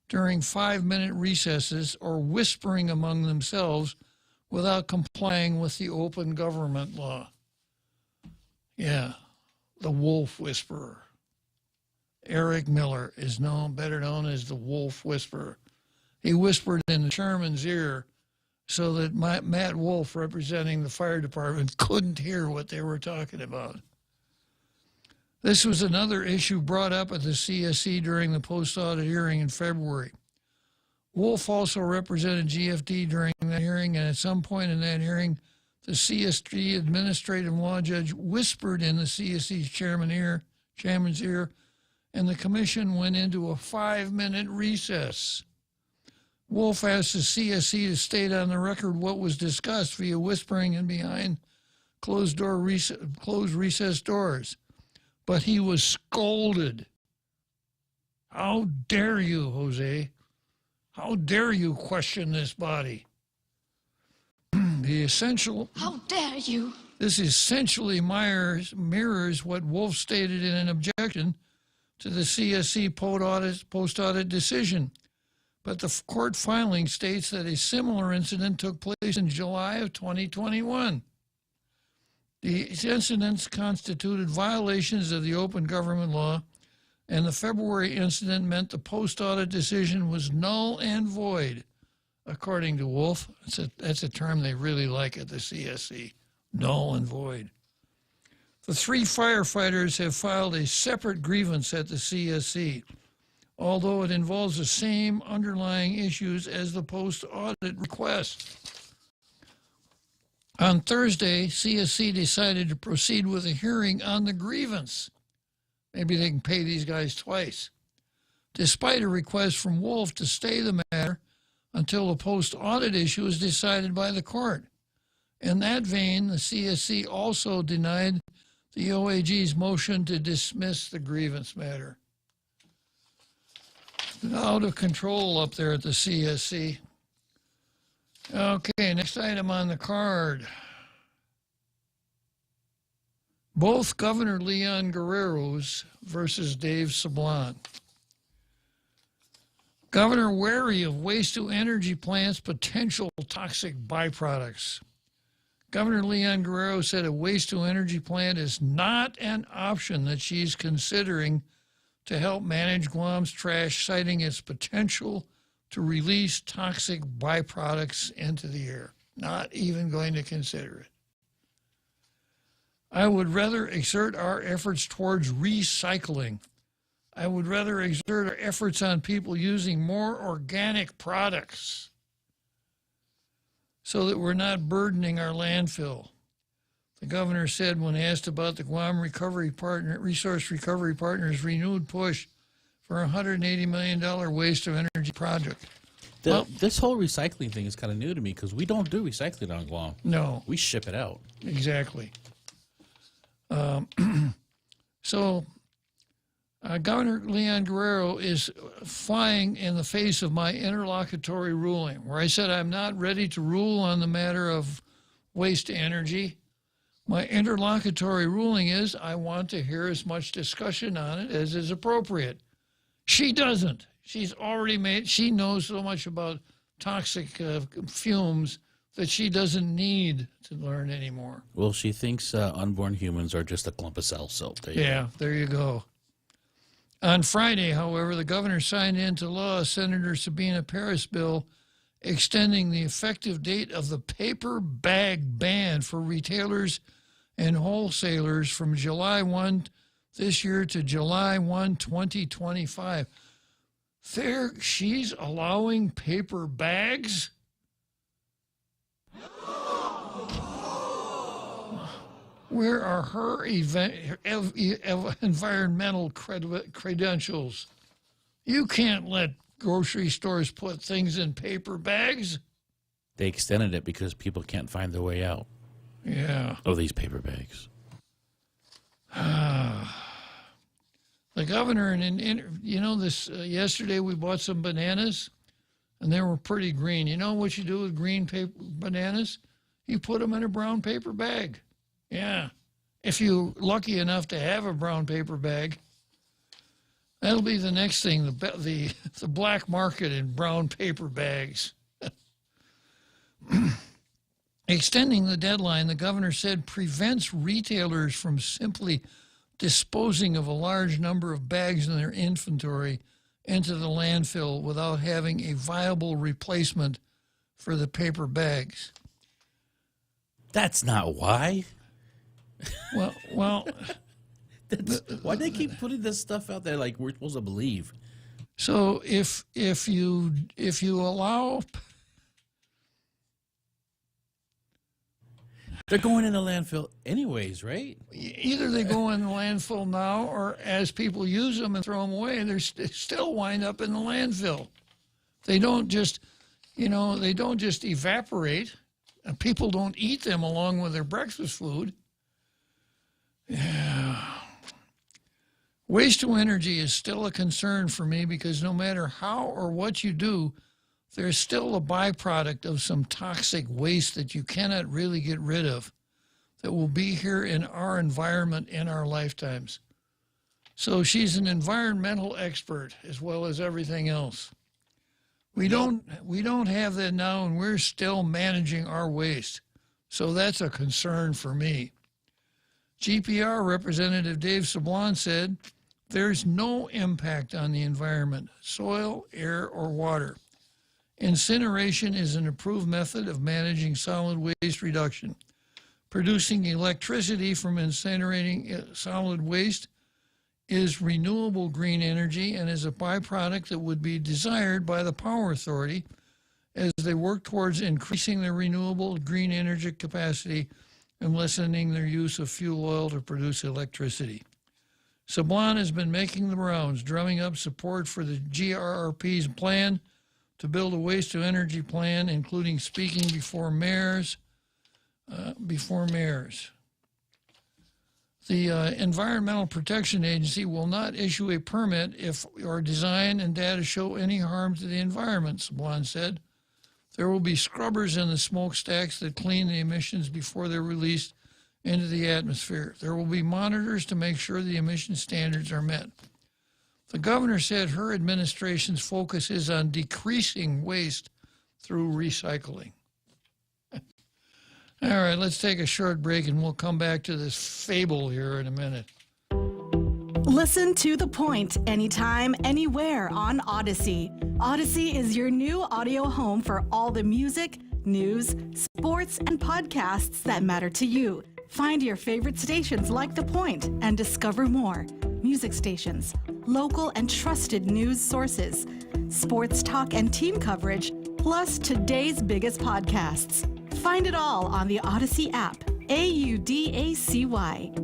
during 5-minute recesses or whispering among themselves without complying with the open government law. Yeah, the wolf whisperer. Eric Miller is better known as the wolf whisperer. He whispered in the chairman's ear so that Matt Wolf, representing the fire department, couldn't hear what they were talking about. This was another issue brought up at the CSC during the post-audit hearing in February. Wolf also represented GFD during that hearing, and at some point in that hearing, the CSC administrative law judge whispered in the CSC's chairman's ear, and the commission went into a 5-minute recess. Wolf asked the CSC to state on the record what was discussed via whispering and behind closed recess doors, but he was scolded. How dare you, Jose? How dare you question this body? How dare you? This essentially mirrors what Wolf stated in an objection to the CSC post-audit decision. But the court filing states that a similar incident took place in July of 2021. These incidents constituted violations of the open government law, and the February incident meant the post-audit decision was null and void, according to Wolf. That's a term they really like at the CSC, null and void. The 3 firefighters have filed a separate grievance at the CSC, although it involves the same underlying issues as the post-audit request. On Thursday, CSC decided to proceed with a hearing on the grievance. Maybe they can pay these guys twice, despite a request from Wolf to stay the matter until the post-audit issue is decided by the court. In that vein, the CSC also denied the OAG's motion to dismiss the grievance matter. Out of control up there at the CSC. Okay, next item on the card. Both Governor Leon Guerrero's versus Dave Sablon. Governor wary of waste-to-energy plants' potential toxic byproducts. Governor Leon Guerrero said a waste-to-energy plant is not an option that she's considering to help manage Guam's trash, citing its potential to release toxic byproducts into the air. Not even going to consider it. I would rather exert our efforts towards recycling. I would rather exert our efforts on people using more organic products so that we're not burdening our landfill. The governor said when asked about the Guam Resource Recovery Partners' renewed push for a $180 million waste of energy project. This whole recycling thing is kind of new to me because we don't do recycling on Guam. No. We ship it out. Exactly. So Governor Leon Guerrero is flying in the face of my interlocutory ruling, where I said I'm not ready to rule on the matter of waste energy. My interlocutory ruling is I want to hear as much discussion on it as is appropriate. She doesn't. She knows so much about toxic fumes that she doesn't need to learn anymore. Well, she thinks unborn humans are just a clump of cell soap. There you go. On Friday, however, the governor signed into law Senator Sabina Paris' bill extending the effective date of the paper bag ban for retailers and wholesalers from July 1 this year to July 1, 2025. She's allowing paper bags? Where are her environmental credentials? You can't let grocery stores put things in paper bags. They extended it because people can't find their way out. Yeah. Of these paper bags. The governor, yesterday we bought some bananas, and they were pretty green. You know what you do with green bananas? You put them in a brown paper bag. Yeah. If you're lucky enough to have a brown paper bag, that'll be the next thing, the black market in brown paper bags. Extending the deadline, the governor said, prevents retailers from simply disposing of a large number of bags in their inventory into the landfill without having a viable replacement for the paper bags. That's not why. Well, why they keep putting this stuff out there like we're supposed to believe? So if you allow, they're going in the landfill anyways, right? Either they go in the landfill now, or as people use them and throw them away, they still wind up in the landfill. They don't just, evaporate. People don't eat them along with their breakfast food. Yeah. Waste to energy is still a concern for me because no matter how or what you do, there's still a byproduct of some toxic waste that you cannot really get rid of that will be here in our environment in our lifetimes. So she's an environmental expert as well as everything else. We don't have that now, and we're still managing our waste. So that's a concern for me. GPR Representative Dave Sablon said, there's no impact on the environment, soil, air, or water. Incineration is an approved method of managing solid waste reduction. Producing electricity from incinerating solid waste is renewable green energy and is a byproduct that would be desired by the Power Authority as they work towards increasing their renewable green energy capacity and lessening their use of fuel oil to produce electricity. Sablon has been making the rounds, drumming up support for the GRRP's plan to build a waste-to-energy plan, including speaking before mayors. The Environmental Protection Agency will not issue a permit if our design and data show any harm to the environment, Sablon said. There will be scrubbers in the smokestacks that clean the emissions before they're released into the atmosphere. There will be monitors to make sure the emission standards are met. The governor said her administration's focus is on decreasing waste through recycling. All right, let's take a short break and we'll come back to this fable here in a minute. Listen to The Point anytime, anywhere on Odyssey. Odyssey is your new audio home for all the music, news, sports, and podcasts that matter to you. Find your favorite stations like The Point and discover more. Music stations, local and trusted news sources, sports talk and team coverage, plus today's biggest podcasts. Find it all on the Odyssey app. AUDACY.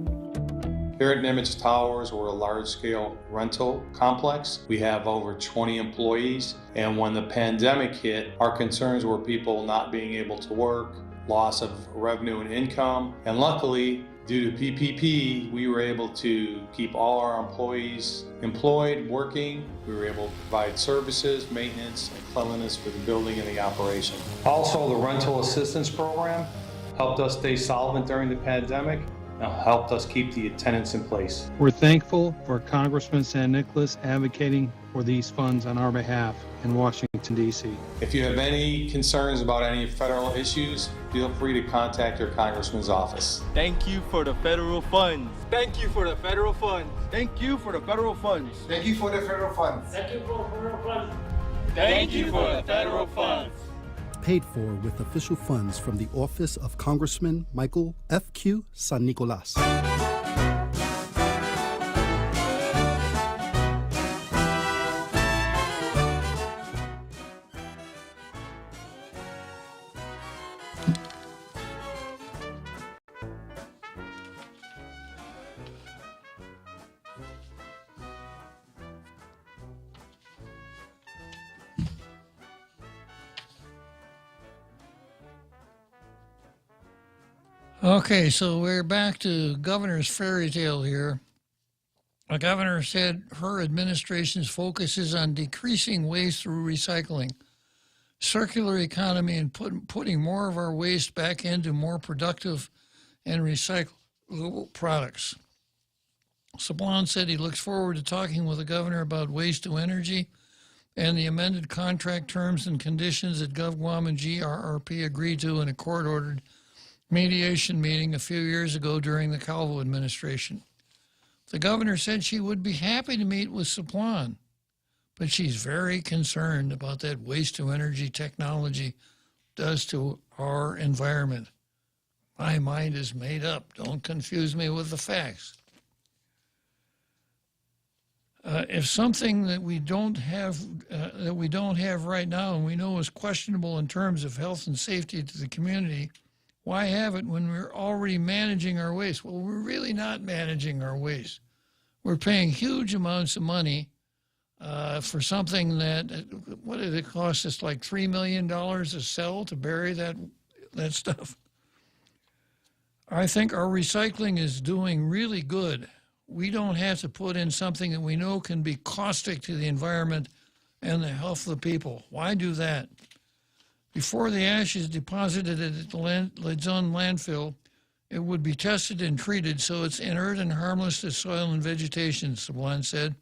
Here at Nimitz Towers, we're a large-scale rental complex. We have over 20 employees, and when the pandemic hit, our concerns were people not being able to work, loss of revenue and income, and luckily, due to PPP, we were able to keep all our employees employed, working. We were able to provide services, maintenance, and cleanliness for the building and the operation. Also, the rental assistance program helped us stay solvent during the pandemic and helped us keep the tenants in place. We're thankful for Congressman San Nicolas advocating for these funds on our behalf in Washington, D.C. If you have any concerns about any federal issues, feel free to contact your congressman's office. Thank you for the federal funds. Thank you for the federal funds. Thank you for the federal funds. Thank you for the federal funds. Thank you for the federal funds. Thank you for the federal funds. Paid for with official funds from the office of Congressman Michael F.Q. San Nicolas. Okay, so we're back to Governor's fairy tale here. The governor said her administration's focus is on decreasing waste through recycling, circular economy, and putting more of our waste back into more productive and recyclable products. Sablon said he looks forward to talking with the governor about waste to energy and the amended contract terms and conditions that GovGuam and GRRP agreed to in a court-ordered mediation meeting a few years ago during the Calvo administration. The governor said she would be happy to meet with Sablon, but she's very concerned about that waste-to-energy technology does to our environment. My mind is made up. Don't confuse me with the facts. If something that we don't have right now and we know is questionable in terms of health and safety to the community, why have it when we're already managing our waste? Well, we're really not managing our waste. We're paying huge amounts of money for something that, what did it cost us, like $3 million to sell, to bury that stuff? I think our recycling is doing really good. We don't have to put in something that we know can be caustic to the environment and the health of the people. Why do that? Before the ash is deposited at the Ledzon landfill, it would be tested and treated so it's inert and harmless to soil and vegetation, Sablon said,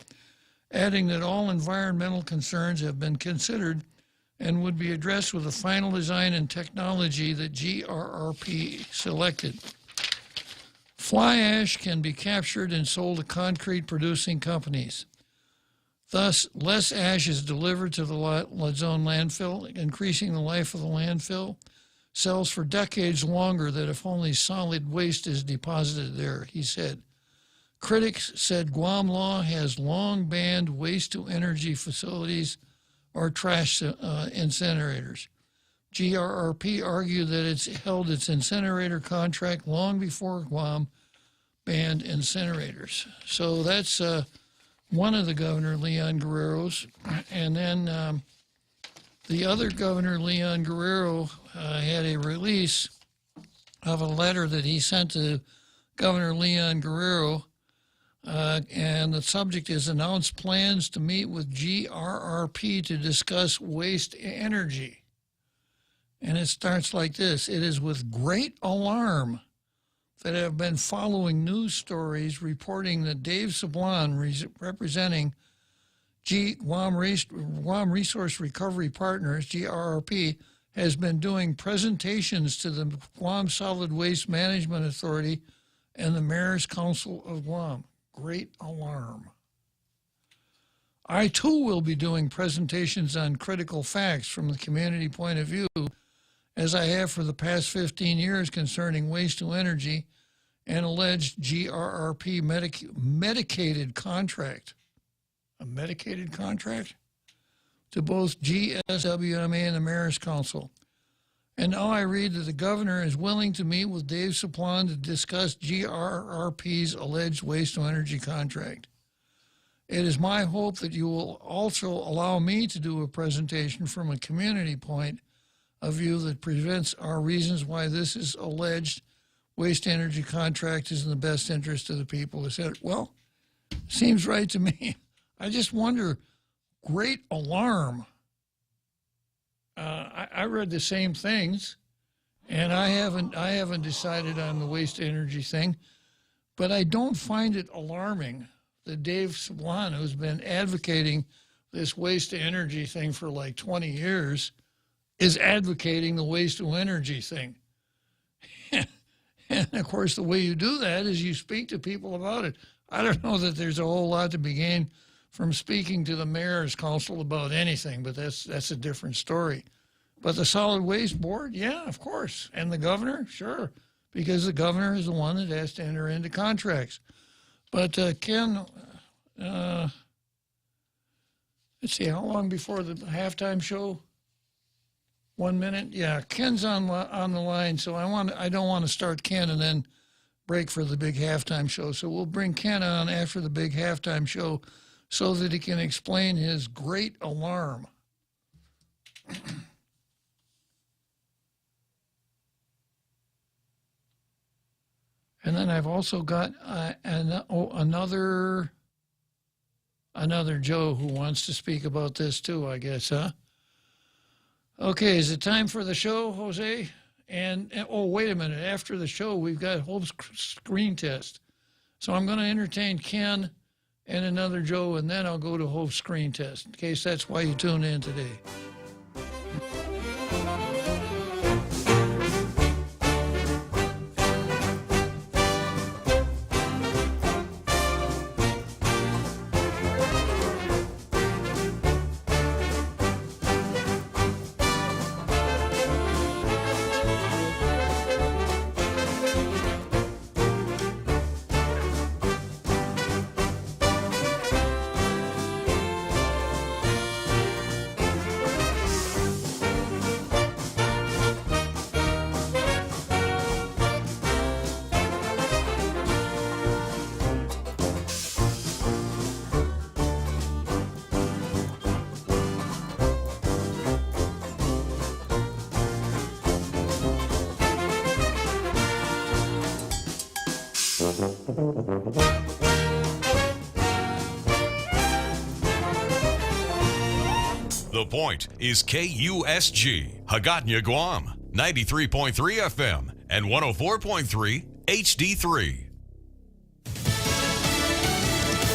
adding that all environmental concerns have been considered and would be addressed with the final design and technology that GRRP selected. Fly ash can be captured and sold to concrete-producing companies. Thus, less ash is delivered to the Ledzon landfill, increasing the life of the landfill. Sells for decades longer than if only solid waste is deposited there, he said. Critics said Guam law has long banned waste-to-energy facilities or trash incinerators. GRRP argued that it's held its incinerator contract long before Guam banned incinerators. So that's one of the Governor Leon Guerrero's. And then the other Governor, Leon Guerrero, had a release of a letter that he sent to Governor Leon Guerrero, and the subject is announced plans to meet with GRRP to discuss waste energy. And it starts like this: it is with great alarm that I have been following news stories reporting that Dave Sablon, representing Guam Resource Recovery Partners, GRRP, has been doing presentations to the Guam Solid Waste Management Authority and the Mayor's Council of Guam. Great alarm. I, too, will be doing presentations on critical facts from the community point of view, as I have for the past 15 years concerning waste to energy an alleged GRRP medicated contract. A medicated contract? To both GSWMA and the Mayor's Council. And now I read that the governor is willing to meet with Dave Saplon to discuss GRRP's alleged waste-to-energy contract. It is my hope that you will also allow me to do a presentation from a community point of view that presents our reasons why this is alleged waste-to-energy contract is in the best interest of the people. I said, well, seems right to me. I just wonder, great alarm. I read the same things, and I haven't decided on the waste energy thing, but I don't find it alarming that Dave Saplon, who's been advocating this waste to energy thing for like 20 years, is advocating the waste to energy thing. And of course, the way you do that is you speak to people about it. I don't know that there's a whole lot to be gained from speaking to the Mayor's Council about anything, but that's a different story. But the Solid Waste Board, yeah, of course. And the governor, sure, because the governor is the one that has to enter into contracts. But Ken, let's see, how long before the halftime show? 1 minute? Yeah, Ken's on the line, so I don't want to start Ken and then break for the big halftime show. So we'll bring Ken on after the big halftime show so that he can explain his great alarm. And then I've also got another Joe who wants to speak about this too, I guess, huh? Okay, is it time for the show, Jose? And oh, wait a minute. After the show, we've got Hope's screen test. So I'm going to entertain Ken and another Joe, and then I'll go to Hope's screen test, in case that's why you tuned in today. The Point is KUSG, Hagåtña, Guam, 93.3 FM and 104.3 HD3.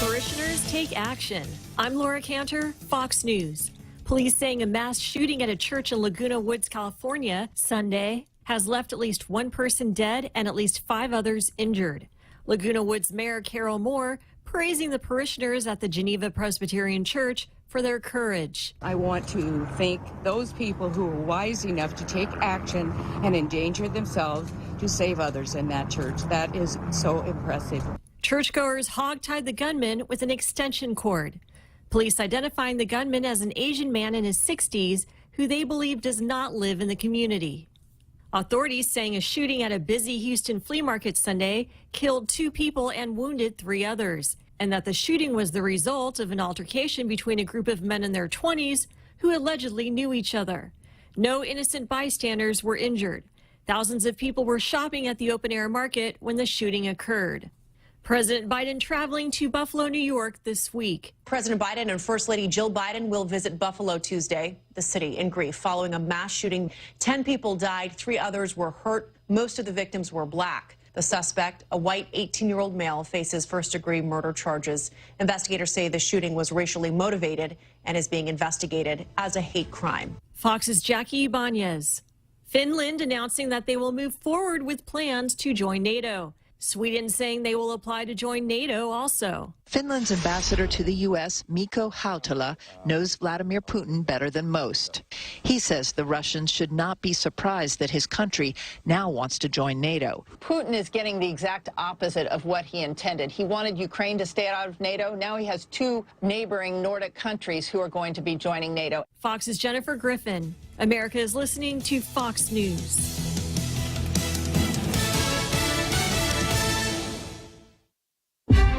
Parishioners take action. I'm Laura Cantor, Fox News. Police saying a mass shooting at a church in Laguna Woods, California, Sunday, has left at least one person dead and at least 5 others injured. Laguna Woods Mayor Carol Moore praising the parishioners at the Geneva Presbyterian Church for their courage. I want to thank those people who were wise enough to take action and endanger themselves to save others in that church. That is so impressive. Churchgoers hogtied the gunman with an extension cord. Police identifying the gunman as an Asian man in his 60s who they believe does not live in the community. Authorities saying a shooting at a busy Houston flea market Sunday killed 2 people and wounded 3 others, and that the shooting was the result of an altercation between a group of men in their 20s who allegedly knew each other. No innocent bystanders were injured. Thousands of people were shopping at the open-air market when the shooting occurred. President Biden traveling to Buffalo, New York this week. President Biden and First Lady Jill Biden will visit Buffalo Tuesday, the city in grief following a mass shooting. 10 people died, 3 others were hurt. Most of the victims were black. The suspect, a white 18-year-old male, faces first-degree murder charges. Investigators say the shooting was racially motivated and is being investigated as a hate crime. Fox's Jackie Ibanez. Finland announcing that they will move forward with plans to join NATO. Sweden saying they will apply to join NATO also. Finland's ambassador to the U.S., Mikko Hautala, knows Vladimir Putin better than most. He says the Russians should not be surprised that his country now wants to join NATO. Putin is getting the exact opposite of what he intended. He wanted Ukraine to stay out of NATO. Now he has two neighboring Nordic countries who are going to be joining NATO. Fox's Jennifer Griffin. America is listening to Fox News.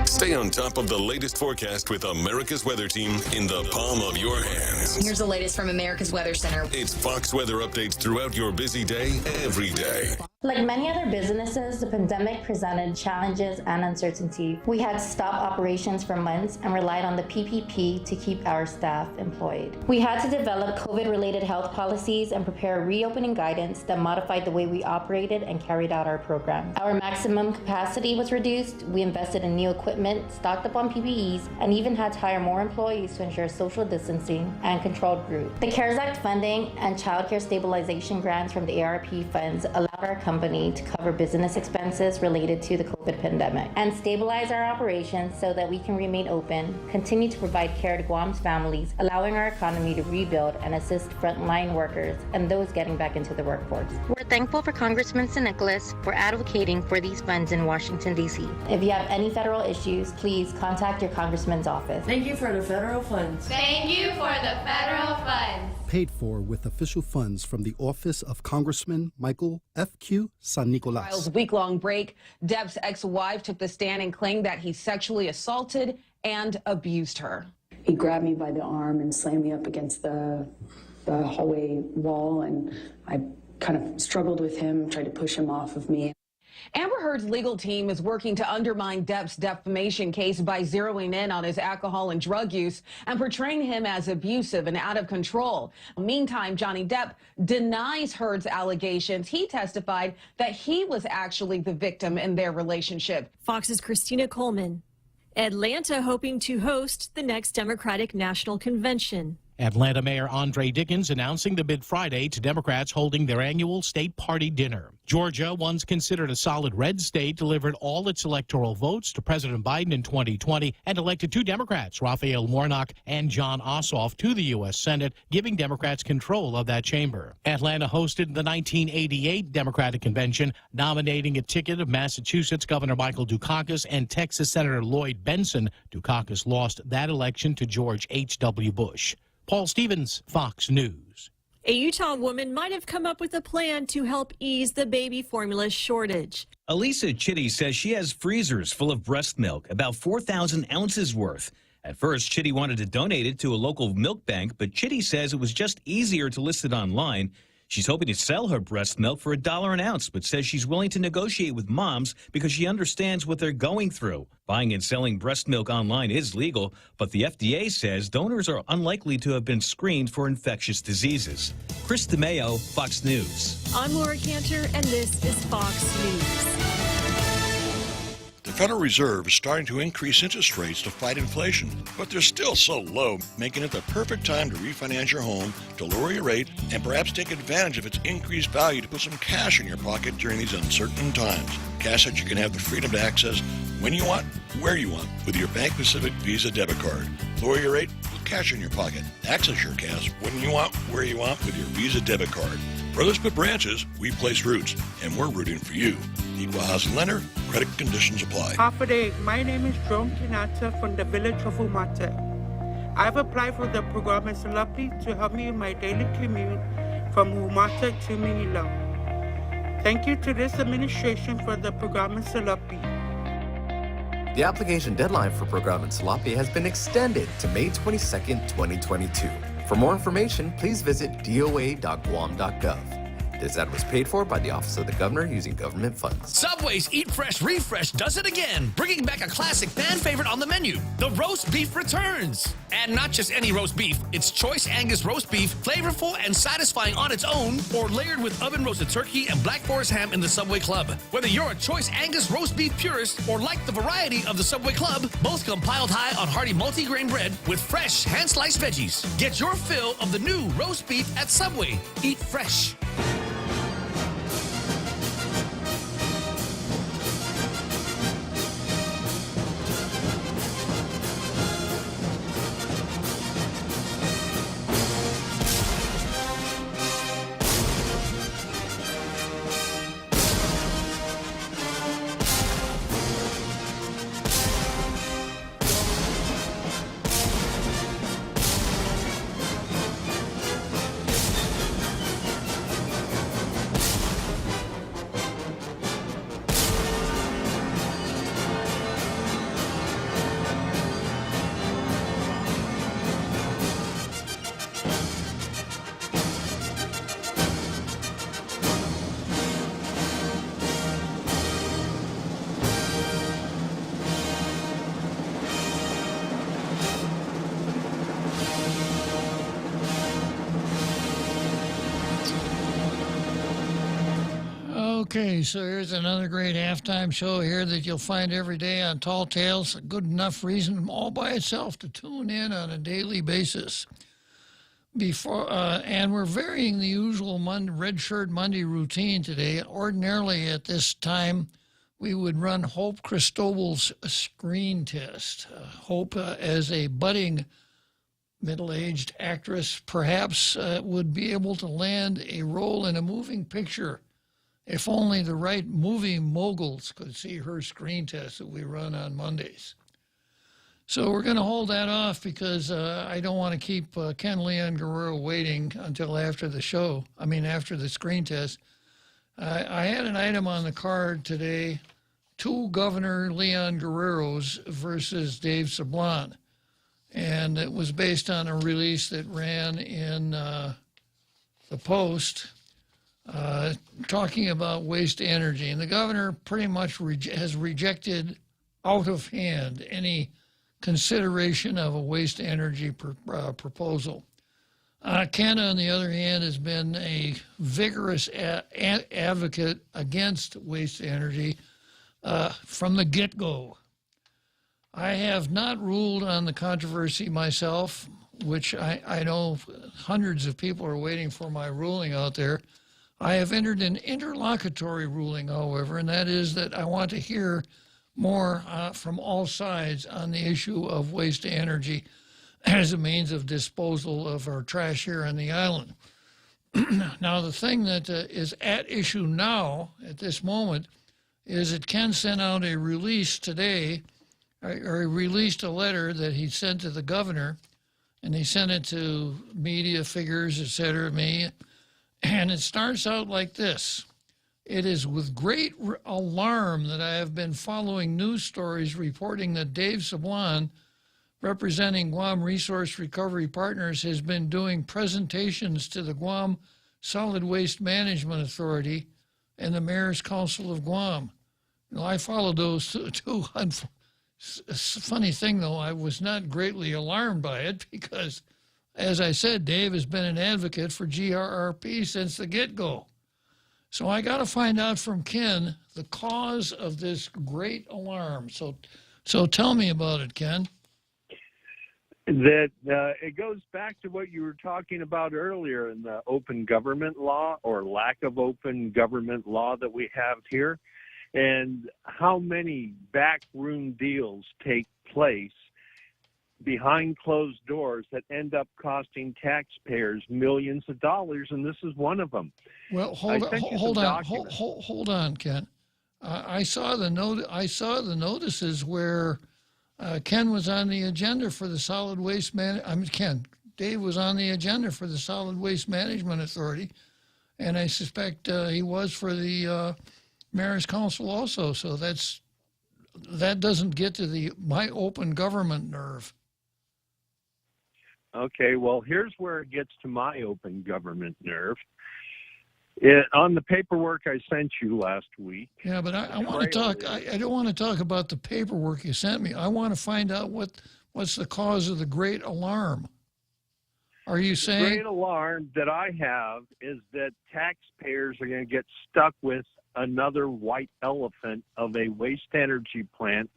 Stay on top of the latest forecast with America's Weather Team in the palm of your hands. Here's the latest from America's Weather Center. It's Fox weather updates throughout your busy day, every day. Like many other businesses, the pandemic presented challenges and uncertainty. We had to stop operations for months and relied on the PPP to keep our staff employed. We had to develop COVID-related health policies and prepare reopening guidance that modified the way we operated and carried out our program. Our maximum capacity was reduced. We invested in new equipment, stocked up on PPEs, and even had to hire more employees to ensure social distancing and controlled groups. The CARES Act funding and child care stabilization grants from the ARP funds allowed our company to cover business expenses related to the COVID pandemic and stabilize our operations so that we can remain open, continue to provide care to Guam's families, allowing our economy to rebuild and assist frontline workers and those getting back into the workforce. We're thankful for Congressman Nicholas for advocating for these funds in Washington, D.C. If you have any federal issues, please contact your congressman's office. Thank you for the federal funds. Thank you for the federal funds. Paid for with official funds from the office of Congressman Michael F.Q. San Nicolas. Trial's week-long break, Depp's ex-wife took the stand and claimed that he sexually assaulted and abused her. He grabbed me by the arm and slammed me up against the hallway wall, and I kind of struggled with him, tried to push him off of me. Amber Heard's legal team is working to undermine Depp's defamation case by zeroing in on his alcohol and drug use and portraying him as abusive and out of control. Meantime, Johnny Depp denies Heard's allegations. He testified that he was actually the victim in their relationship. Fox's Christina Coleman. Atlanta hoping to host the next Democratic National Convention. Atlanta Mayor Andre Dickens announcing the bid Friday to Democrats holding their annual state party dinner. Georgia, once considered a solid red state, delivered all its electoral votes to President Biden in 2020 and elected two Democrats, Raphael Warnock and John Ossoff, to the U.S. Senate, giving Democrats control of that chamber. Atlanta hosted the 1988 Democratic Convention, nominating a ticket of Massachusetts Governor Michael Dukakis and Texas Senator Lloyd Benson. Dukakis lost that election to George H.W. Bush. Paul Stevens, Fox News. A Utah woman might have come up with a plan to help ease the baby formula shortage. Elisa Chitty says she has freezers full of breast milk, about 4,000 ounces worth. At first, Chitty wanted to donate it to a local milk bank, but Chitty says it was just easier to list it online. She's hoping to sell her breast milk for $1 an ounce, but says she's willing to negotiate with moms because she understands what they're going through. Buying and selling breast milk online is legal, but the FDA says donors are unlikely to have been screened for infectious diseases. Chris DeMeo, Fox News. I'm Laura Cantor, and this is Fox News. The Federal Reserve is starting to increase interest rates to fight inflation, but they're still so low, making it the perfect time to refinance your home, to lower your rate, and perhaps take advantage of its increased value to put some cash in your pocket during these uncertain times. Cash that you can have the freedom to access when you want, where you want, with your Bank Pacific Visa debit card. Lower your rate with cash in your pocket. Access your cash when you want, where you want, with your Visa debit card. Brothers put branches, we place roots, and we're rooting for you. Equal housing lender, credit conditions apply. Half a day. My name is John Kinata from the village of Umate. I've applied for the program as Salapi to help me in my daily commute from Umate to Manila. Thank you to this administration for the program as Salapi. The application deadline for Program in Salapi has been extended to May 22nd, 2022. For more information, please visit doa.guam.gov. This ad was paid for by the Office of the Governor using government funds. Subway's Eat Fresh Refresh does it again, bringing back a classic fan favorite on the menu. The roast beef returns. And not just any roast beef, it's choice Angus roast beef, flavorful and satisfying on its own, or layered with oven-roasted turkey and Black Forest ham in the Subway Club. Whether you're a choice Angus roast beef purist or like the variety of the Subway Club, both come piled high on hearty multi-grain bread with fresh hand-sliced veggies. Get your fill of the new roast beef at Subway. Eat fresh. Okay, so here's another great halftime show here that you'll find every day on Tall Tales. A good enough reason all by itself to tune in on a daily basis. And we're varying the usual Red Shirt Monday routine today. Ordinarily at this time, we would run Hope Cristobal's screen test. Hope, as a budding middle-aged actress, perhaps would be able to land a role in a moving picture if only the right movie moguls could see her screen test that we run on Mondays. So we're going to hold that off because I don't want to keep Ken Leon Guerrero waiting until after the show. After the screen test. I had an item on the card today, 2 Governor Leon Guerreros versus Dave Sablon. And it was based on a release that ran in the Post talking about waste energy. And the governor pretty much has rejected out of hand any consideration of a waste energy proposal. Ken, on the other hand, has been a vigorous advocate against waste energy from the get-go. I have not ruled on the controversy myself, which I know hundreds of people are waiting for my ruling out there. I have entered an interlocutory ruling, however, and that is that I want to hear more from all sides on the issue of waste energy as a means of disposal of our trash here on the island. Now, the thing that is at issue now, at this moment, is that Ken sent out a release today, or he released a letter that he sent to the governor, and he sent it to media figures, et cetera, me, and it starts out like this. It is with great alarm that I have been following news stories reporting that Dave Sablon, representing Guam Resource Recovery Partners, has been doing presentations to the Guam Solid Waste Management Authority and the Mayor's Council of Guam. I followed those two. Funny thing, though, I was not greatly alarmed by it because, as I said, Dave has been an advocate for GRRP since the get-go. So I got to find out from Ken the cause of this great alarm. So tell me about it, Ken. That it goes back to what you were talking about earlier in the open government law or lack of open government law that we have here, and how many backroom deals take place behind closed doors that end up costing taxpayers millions of dollars, and this is one of them. Well, hold on, Ken. I saw the notices where Ken was on the agenda for the solid waste Dave was on the agenda for the Solid Waste Management Authority, and I suspect he was for the Mayor's Council also. So that doesn't get to my open government nerve. Okay, well, here's where it gets to my open government nerve. On the paperwork I sent you last week. Yeah, but I want to talk. I don't want to talk about the paperwork you sent me. I want to find out what's the cause of the great alarm. Are you saying? The great alarm that I have is that taxpayers are going to get stuck with another white elephant of a waste energy plant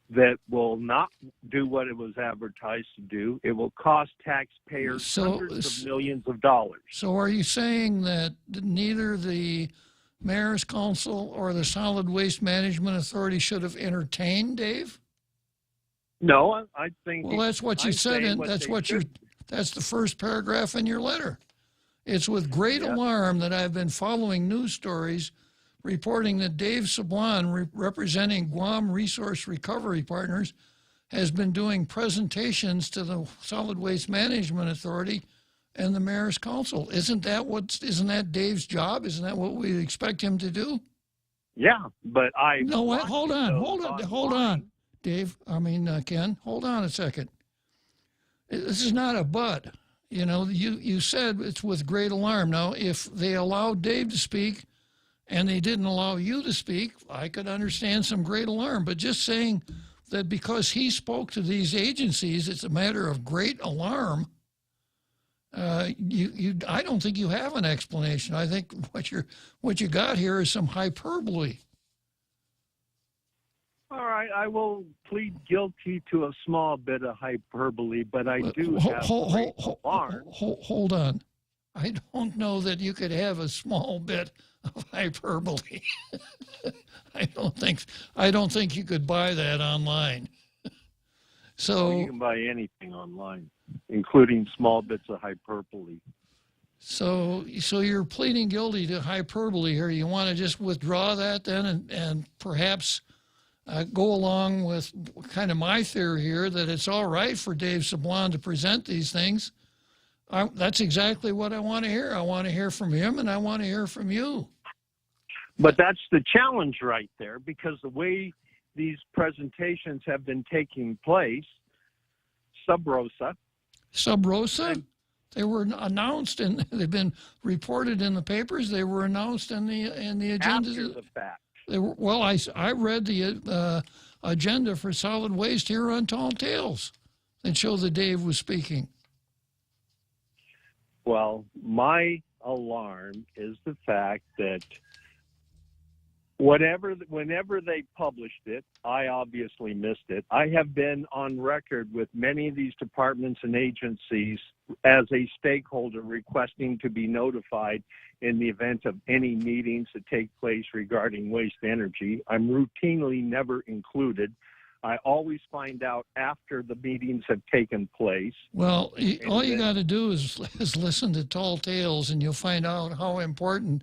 that will not do what it was advertised to do. It will cost taxpayers hundreds of millions of dollars. So are you saying that neither the Mayor's Council or the Solid Waste Management Authority should have entertained Dave? No, I think... Well, that's what you said, and that's the first paragraph in your letter. It's with great alarm that I've been following news stories reporting that Dave Sablon, representing Guam Resource Recovery Partners, has been doing presentations to the Solid Waste Management Authority and the Mayor's Council. Isn't that Dave's job? Isn't that what we expect him to do? Yeah, but No, wait, hold on, Dave. Ken, hold on a second. This is not a but. You said it's with great alarm. Now, if they allowed Dave to speak and they didn't allow you to speak, I could understand some great alarm. But just saying that because he spoke to these agencies, it's a matter of great alarm, I don't think you have an explanation. I think what you got here is some hyperbole. All right, I will plead guilty to a small bit of hyperbole, but I do have hold on. I don't know that you could have a small bit of hyperbole. I don't think you could buy that online. So you can buy anything online, including small bits of hyperbole. So you're pleading guilty to hyperbole here. You want to just withdraw that then and perhaps go along with kind of my theory here that it's all right for Dave Sablon to present these things. That's exactly what I want to hear. I want to hear from him, and I want to hear from you. But that's the challenge right there, because the way these presentations have been taking place, sub rosa. They were announced, and they've been reported in the papers. They were announced in the agenda. After the fact. I read the agenda for solid waste here on Tall Tales that showed that Dave was speaking. Well, my alarm is the fact that whenever they published it, I obviously missed it. I have been on record with many of these departments and agencies as a stakeholder requesting to be notified in the event of any meetings that take place regarding waste energy. I'm routinely never included. I always find out after the meetings have taken place. Well, all you got to do is listen to Tall Tales, and you'll find out how important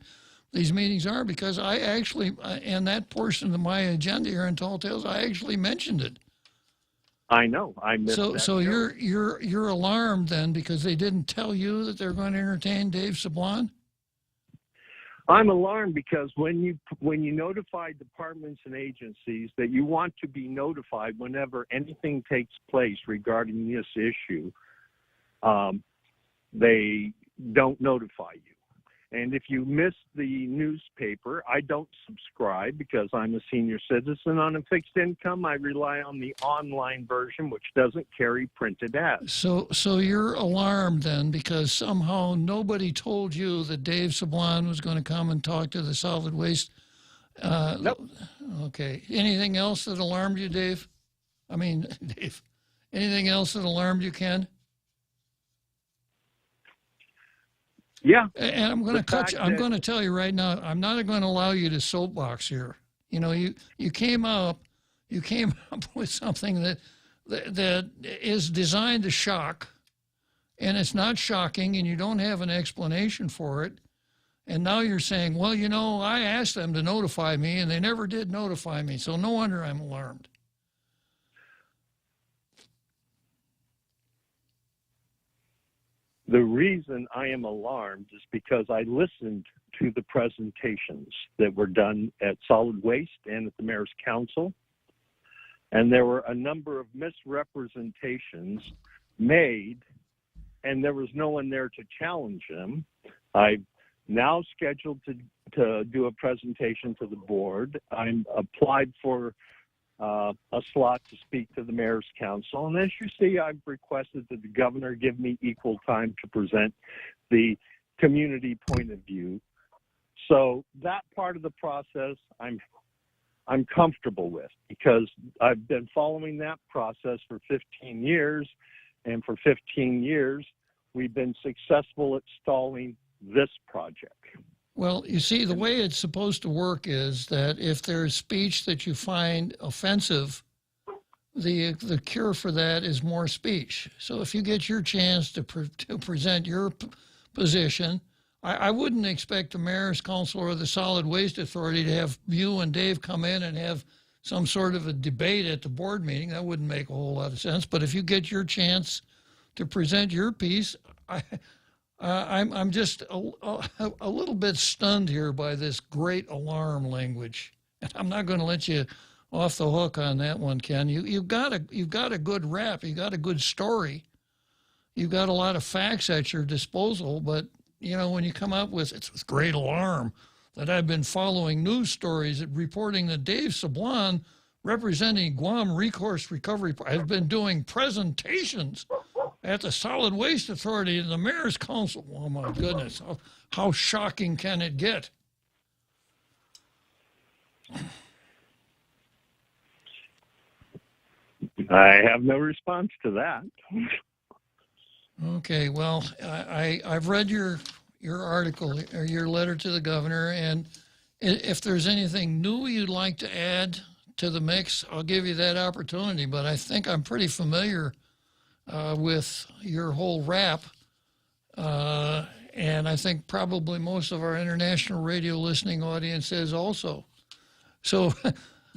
these meetings are, because I actually, in that portion of my agenda here in Tall Tales, I actually mentioned it. I know. I missed that. So you're alarmed then because they didn't tell you that they're going to entertain Dave Sablon? I'm alarmed because when you notify departments and agencies that you want to be notified whenever anything takes place regarding this issue, they don't notify you. And if you miss the newspaper, I don't subscribe because I'm a senior citizen on a fixed income. I rely on the online version, which doesn't carry printed ads. So you're alarmed then because somehow nobody told you that Dave Sablon was going to come and talk to the solid waste? Nope. Okay. Anything else that alarmed you, Dave? Dave. Anything else that alarmed you, Ken? Yeah. And I'm going to tell you right now, I'm not going to allow you to soapbox here. You know, you came up with something that is designed to shock, and it's not shocking, and you don't have an explanation for it. And now you're saying, well, you know, I asked them to notify me, and they never did notify me. So no wonder I'm alarmed. The reason I am alarmed is because I listened to the presentations that were done at Solid Waste and at the Mayor's Council, and there were a number of misrepresentations made, and there was no one there to challenge them. I've now scheduled to do a presentation to the board. I'm applied for a slot to speak to the Mayor's Council. And as you see, I've requested that the governor give me equal time to present the community point of view. So that part of the process I'm comfortable with, because I've been following that process for 15 years. And for 15 years, we've been successful at stalling this project. Well, you see, the way it's supposed to work is that if there's speech that you find offensive, the cure for that is more speech. So if you get your chance to present your position, I wouldn't expect the Mayor's Council or the Solid Waste Authority to have you and Dave come in and have some sort of a debate at the board meeting. That wouldn't make a whole lot of sense. But if you get your chance to present your piece, I'm just a little bit stunned here by this great alarm language. And I'm not going to let you off the hook on that one, Ken. You've got a good rap. You got a good story. You've got a lot of facts at your disposal. But you know, when you come up with it's with great alarm that I've been following news stories reporting that Dave Sablon, representing Guam Recourse Recovery, has been doing presentations at the Solid Waste Authority and the Mayor's Council. Oh, my goodness. How shocking can it get? I have no response to that. Okay, well, I've read your article or your letter to the governor, and if there's anything new you'd like to add to the mix, I'll give you that opportunity. But I think I'm pretty familiar with your whole rap, and I think probably most of our international radio listening audience is also. So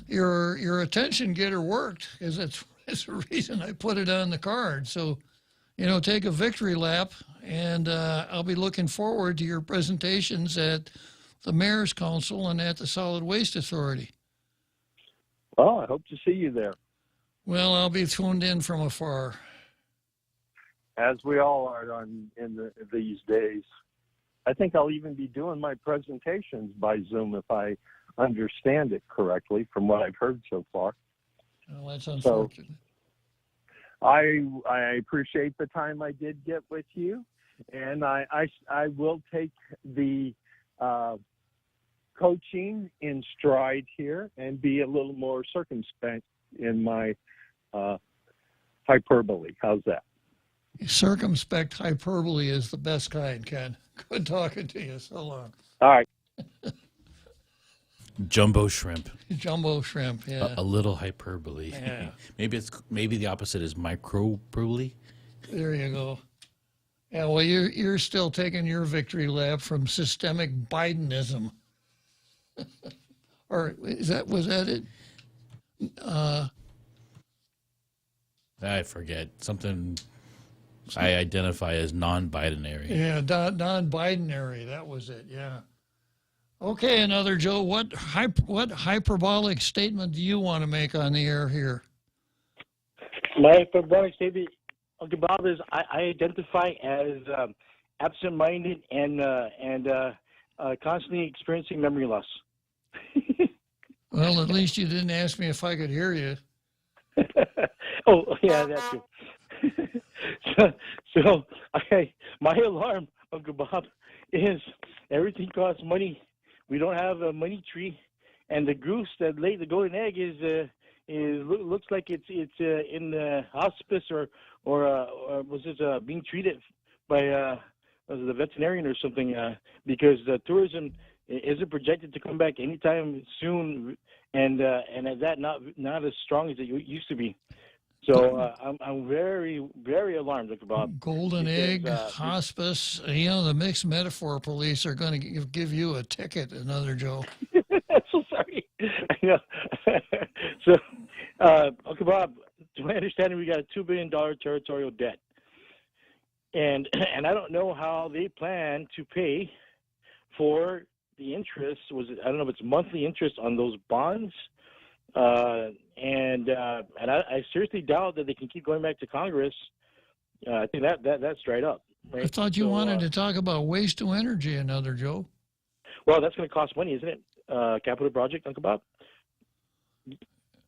your attention getter worked, because it's the reason I put it on the card. So, take a victory lap, and I'll be looking forward to your presentations at the Mayor's Council and at the Solid Waste Authority. Well, I hope to see you there. Well, I'll be tuned in from afar. As we all are these days. I think I'll even be doing my presentations by Zoom if I understand it correctly from what I've heard so far. Well, that's unfortunate. So I appreciate the time I did get with you, and I will take the coaching in stride here and be a little more circumspect in my hyperbole. How's that? Circumspect hyperbole is the best kind, Ken. Good talking to you. So long. All right. Jumbo shrimp. Jumbo shrimp, yeah. A little hyperbole. Yeah. maybe the opposite is microbrule. There you go. Yeah, well, you're still taking your victory lap from systemic Bidenism. Or was that it? I forget. Something I identify as non-binary. Yeah, non-binary. That was it. Yeah. Okay, another Joe. What hyperbolic statement do you want to make on the air here? My hyperbolic statement, Uncle Bob, is I identify as absent-minded and constantly experiencing memory loss. Well, at least you didn't ask me if I could hear you. Oh, yeah, that's true. so my alarm, Uncle Bob, is everything costs money. We don't have a money tree, and the goose that laid the golden egg looks like it's in the hospice or was it being treated by the veterinarian or something because the tourism isn't projected to come back anytime soon, and that not as strong as it used to be. So I'm very, very alarmed, Dr. Bob. Golden egg, hospice, the mixed metaphor police are going to give you a ticket, another Joe. I'm so sorry. I know. So, Uncle Bob, to my understanding, we got a $2 billion territorial debt. And I don't know how they plan to pay for the interest. I don't know if it's monthly interest on those bonds. And I seriously doubt that they can keep going back to Congress. I think that's straight up. Right? I thought you wanted to talk about waste to energy, another Joe. Well, that's going to cost money, isn't it? Capital project, Uncle Bob.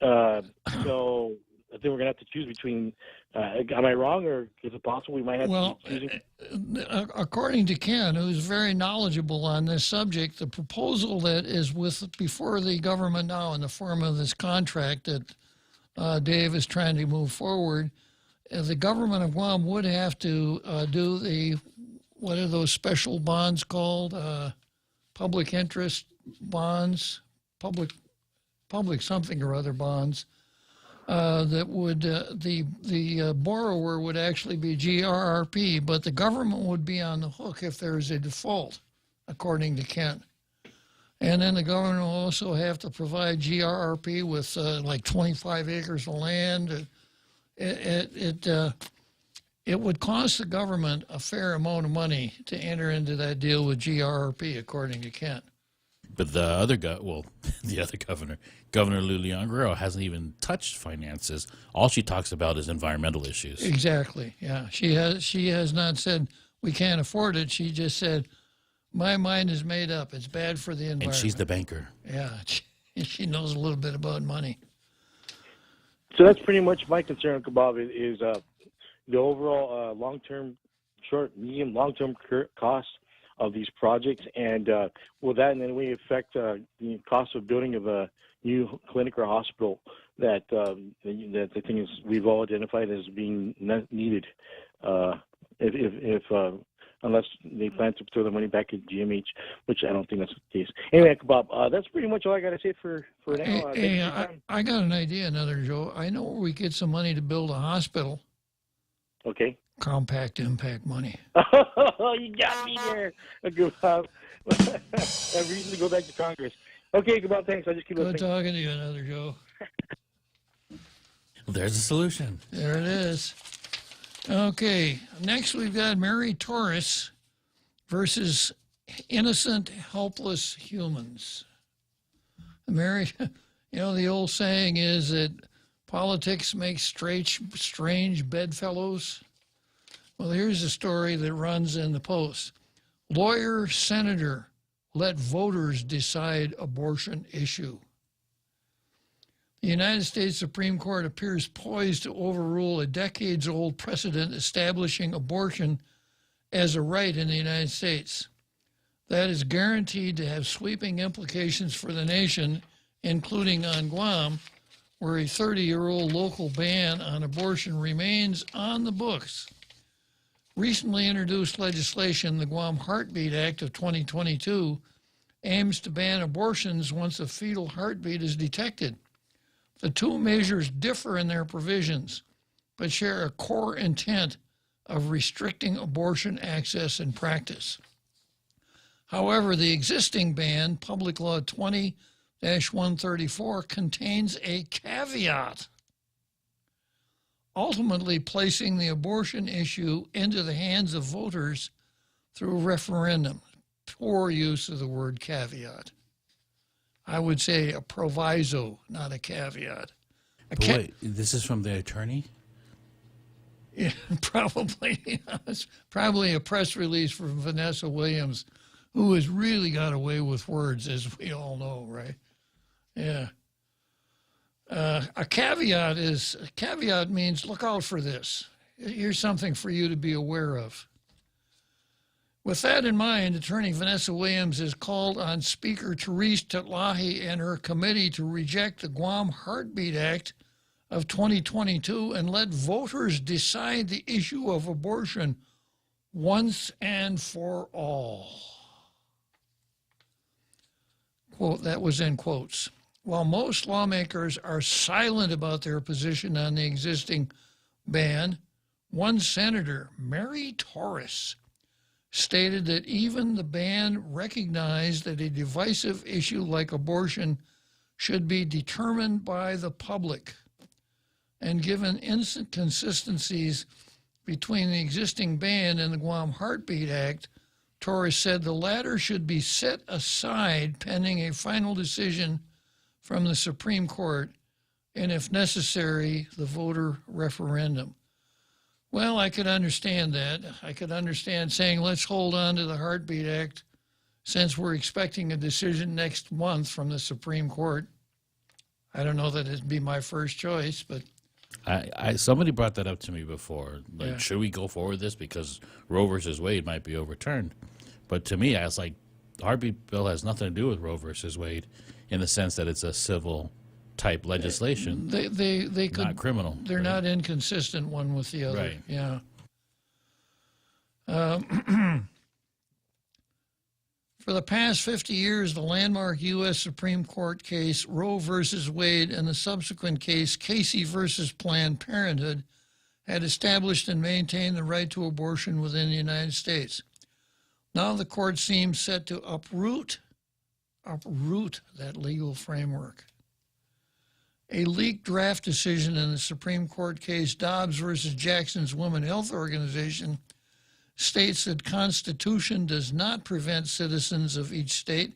So I think we're going to have to choose between. Am I wrong, or is it possible we might have to choose? According to Ken, who's very knowledgeable on this subject, the proposal that is before the government now in the form of this contract that Dave is trying to move forward, the government of Guam would have to do what are those special bonds called? Public interest bonds, public something or other bonds. That would the borrower would actually be GRRP, but the government would be on the hook if there is a default, according to Kent. And then the government will also have to provide GRRP with like 25 acres of land. It would cost the government a fair amount of money to enter into that deal with GRRP, according to Kent. But the other governor, Governor Lilian Guerrero, hasn't even touched finances. All she talks about is environmental issues. Exactly. Yeah, she has not said we can't afford it. She just said, my mind is made up. It's bad for the environment. And she's the banker. Yeah, she knows a little bit about money. So that's pretty much my concern, Uncle Bob, is the overall long-term, short, medium, long-term cost of these projects, and will that in any way affect the cost of building of a new clinic or hospital that that the thing is we've all identified as being needed, if unless they plan to throw the money back at GMH, which I don't think that's the case. Anyway, Bob, that's pretty much all I got to say for now. I got an idea, another Joe. I know where we get some money to build a hospital. Okay. Compact impact money. Oh, you got me there. Good, Bob. I recently go back to Congress. Okay, Bob, thanks. I'll just keep listening. Good talking to you, another Joe. Well, there's a solution. There it is. Okay, next we've got Mary Torres versus innocent, helpless humans. Mary, you know, the old saying is that politics makes strange bedfellows. Well, here's a story that runs in the Post. Lawyer, senator, let voters decide abortion issue. The United States Supreme Court appears poised to overrule a decades-old precedent establishing abortion as a right in the United States. That is guaranteed to have sweeping implications for the nation, including on Guam, where a 30-year-old local ban on abortion remains on the books. Recently introduced legislation, the Guam Heartbeat Act of 2022, aims to ban abortions once a fetal heartbeat is detected. The two measures differ in their provisions, but share a core intent of restricting abortion access and practice. However, the existing ban, Public Law 20-134, contains a caveat, ultimately placing the abortion issue into the hands of voters through referendum. Poor use of the word caveat. I would say a proviso, not a caveat. Wait, this is from the attorney? Yeah, probably. It's probably a press release from Vanessa Williams, who has really got away with words, as we all know, right? Yeah. A caveat means look out for this. Here's something for you to be aware of. With that in mind, Attorney Vanessa Williams has called on Speaker Therese Tatlahi and her committee to reject the Guam Heartbeat Act of 2022 and let voters decide the issue of abortion once and for all. Quote, that was in quotes. While most lawmakers are silent about their position on the existing ban, one senator, Mary Torres, stated that even the ban recognized that a divisive issue like abortion should be determined by the public. And given inconsistencies between the existing ban and the Guam Heartbeat Act, Torres said the latter should be set aside pending a final decision from the Supreme Court and, if necessary, the voter referendum. Well, I could understand that. I could understand saying, let's hold on to the Heartbeat Act since we're expecting a decision next month from the Supreme Court. I don't know that it'd be my first choice, but... Somebody brought that up to me before. Like, Yeah. should we go forward with this? Because Roe versus Wade might be overturned. But to me, I was like, the Heartbeat Bill has nothing to do with Roe versus Wade in the sense that it's a civil type legislation. They could, not criminal. They're not inconsistent one with the other. Right. Yeah. For the past 50 years, the landmark U.S. Supreme Court case Roe versus Wade and the subsequent case Casey versus Planned Parenthood had established and maintained the right to abortion within the United States. Now the court seems set to uproot that legal framework. A leaked draft decision in the Supreme Court case Dobbs versus Jackson's Women's Health Organization states that Constitution does not prevent citizens of each state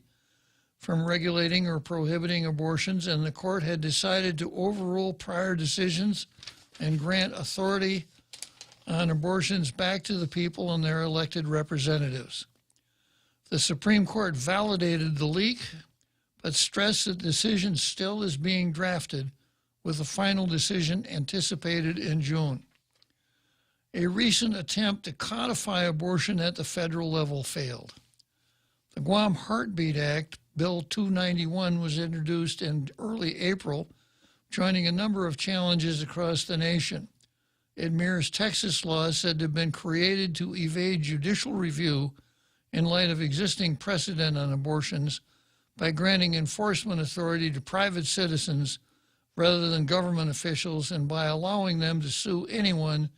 from regulating or prohibiting abortions, and the court had decided to overrule prior decisions and grant authority on abortions back to the people and their elected representatives. The Supreme Court validated the leak, but stressed that the decision still is being drafted with a final decision anticipated in June. A recent attempt to codify abortion at the federal level failed. The Guam Heartbeat Act, Bill 291, was introduced in early April, joining a number of challenges across the nation. It mirrors Texas laws said to have been created to evade judicial review in light of existing precedent on abortions by granting enforcement authority to private citizens rather than government officials and by allowing them to sue anyone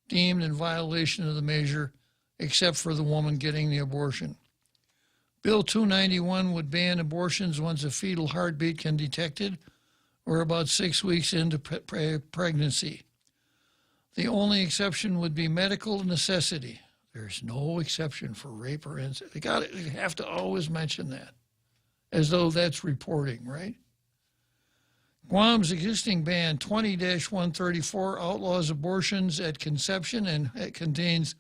deemed in violation of the measure except for the woman getting the abortion. Bill 291 would ban abortions once a fetal heartbeat can be detected or about 6 weeks into pregnancy. The only exception would be medical necessity. There's no exception for rape or incest. They have to always mention that, as though that's reporting, right? Guam's existing ban, 20-134, outlaws abortions at conception, and it contains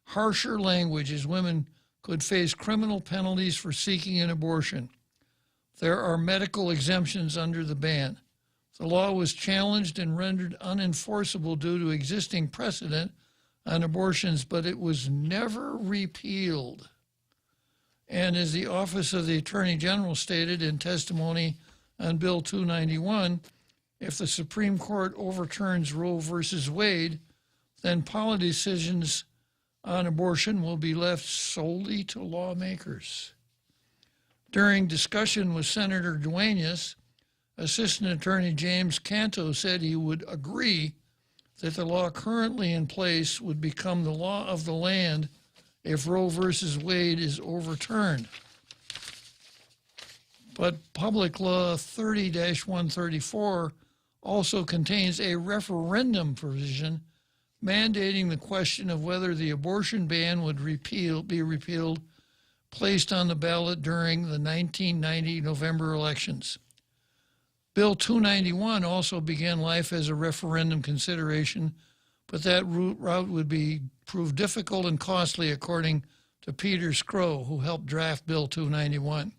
harsher language as women could face criminal penalties for seeking an abortion. There are medical exemptions under the ban. The law was challenged and rendered unenforceable due to existing precedent on abortions, but it was never repealed. And as the Office of the Attorney General stated in testimony on Bill 291, if the Supreme Court overturns Roe versus Wade, then policy decisions on abortion will be left solely to lawmakers. During discussion with Senator Duenas, Assistant Attorney James Canto said he would agree that the law currently in place would become the law of the land if Roe versus Wade is overturned. But Public Law 30-134 also contains a referendum provision mandating the question of whether the abortion ban would be repealed, placed on the ballot during the 1990 November elections. Bill 291 also began life as a referendum consideration, but that route would prove difficult and costly, according to Peter Skro, who helped draft Bill 291.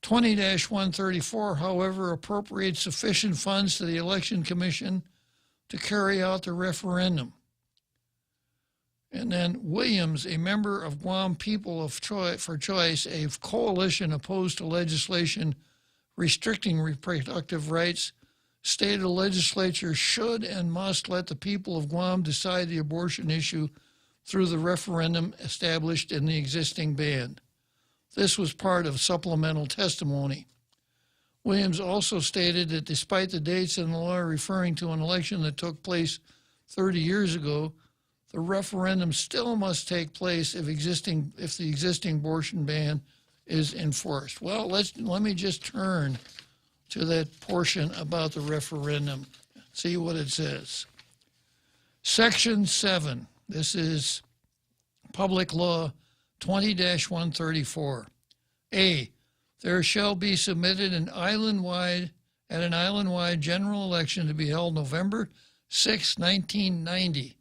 20-134, however, appropriates sufficient funds to the Election Commission to carry out the referendum. And then Williams, a member of Guam People for Choice, a coalition opposed to legislation restricting reproductive rights, stated the legislature should and must let the people of Guam decide the abortion issue through the referendum established in the existing ban. This was part of supplemental testimony. Williams also stated that despite the dates in the law referring to an election that took place 30 years ago, the referendum still must take place if the existing abortion ban is enforced. Well, let me just turn to that portion about the referendum, see what it says. Section 7, this is Public Law 20-134. A, there shall be submitted an island-wide general election to be held November 6, 1990.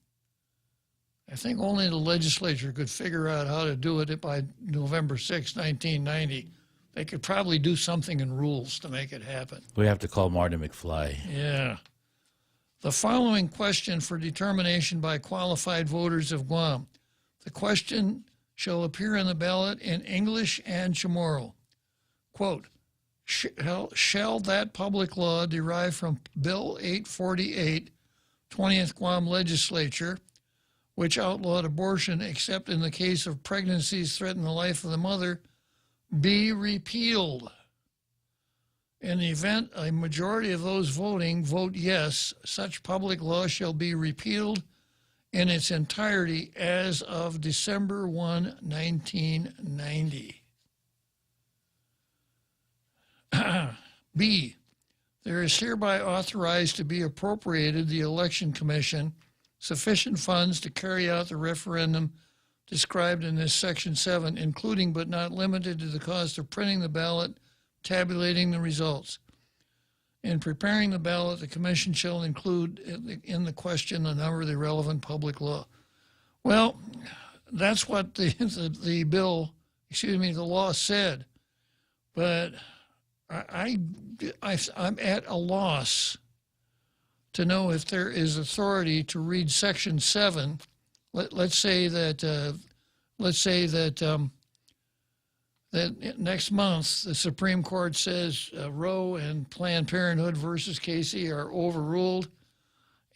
I think only the legislature could figure out how to do it by November 6, 1990. They could probably do something in rules to make it happen. We have to call Marty McFly. Yeah. The following question for determination by qualified voters of Guam. The question shall appear on the ballot in English and Chamorro. Quote, shall that public law derived from Bill 848, 20th Guam Legislature, which outlawed abortion except in the case of pregnancies threatening the life of the mother, be repealed? In the event a majority of those voting vote yes, such public law shall be repealed in its entirety as of December 1, 1990. B, there is hereby authorized to be appropriated the Election Commission sufficient funds to carry out the referendum described in this Section 7, including but not limited to the cost of printing the ballot, tabulating the results. In preparing the ballot, the Commission shall include in the question the number of the relevant public law. Well, that's what the law said, but I'm at a loss to know if there is authority to read Section 7. Let's say that that next month the Supreme Court says Roe and Planned Parenthood versus Casey are overruled,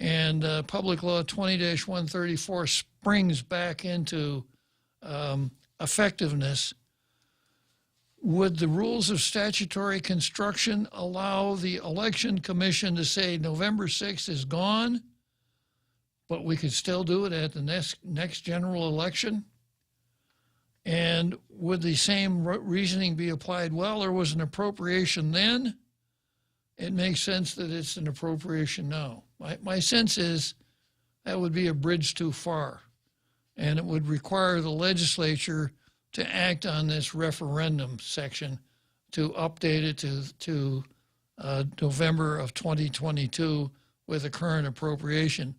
and Public Law 20-134 springs back into effectiveness. Would the rules of statutory construction allow the Election Commission to say November 6th is gone, but we could still do it at the next general election? And would the same reasoning be applied? Well, there was an appropriation then. It makes sense that it's an appropriation now. My sense is that would be a bridge too far, and it would require the legislature to act on this referendum section to update it to November of 2022 with a current appropriation.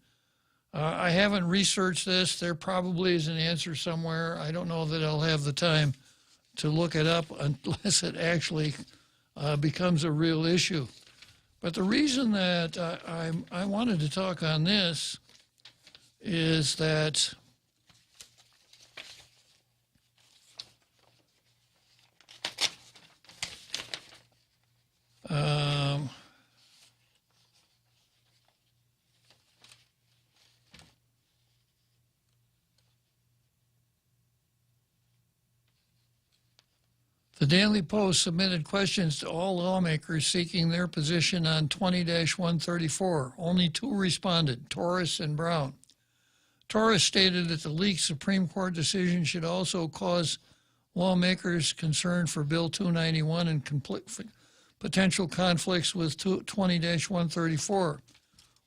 I haven't researched this. There probably is an answer somewhere. I don't know that I'll have the time to look it up unless it actually becomes a real issue. But the reason that I wanted to talk on this is that the Daily Post submitted questions to all lawmakers seeking their position on 20-134. Only 2 responded, Torres and Brown. Torres stated that the leaked Supreme Court decision should also cause lawmakers concern for Bill 291 and potential conflicts with 20-134.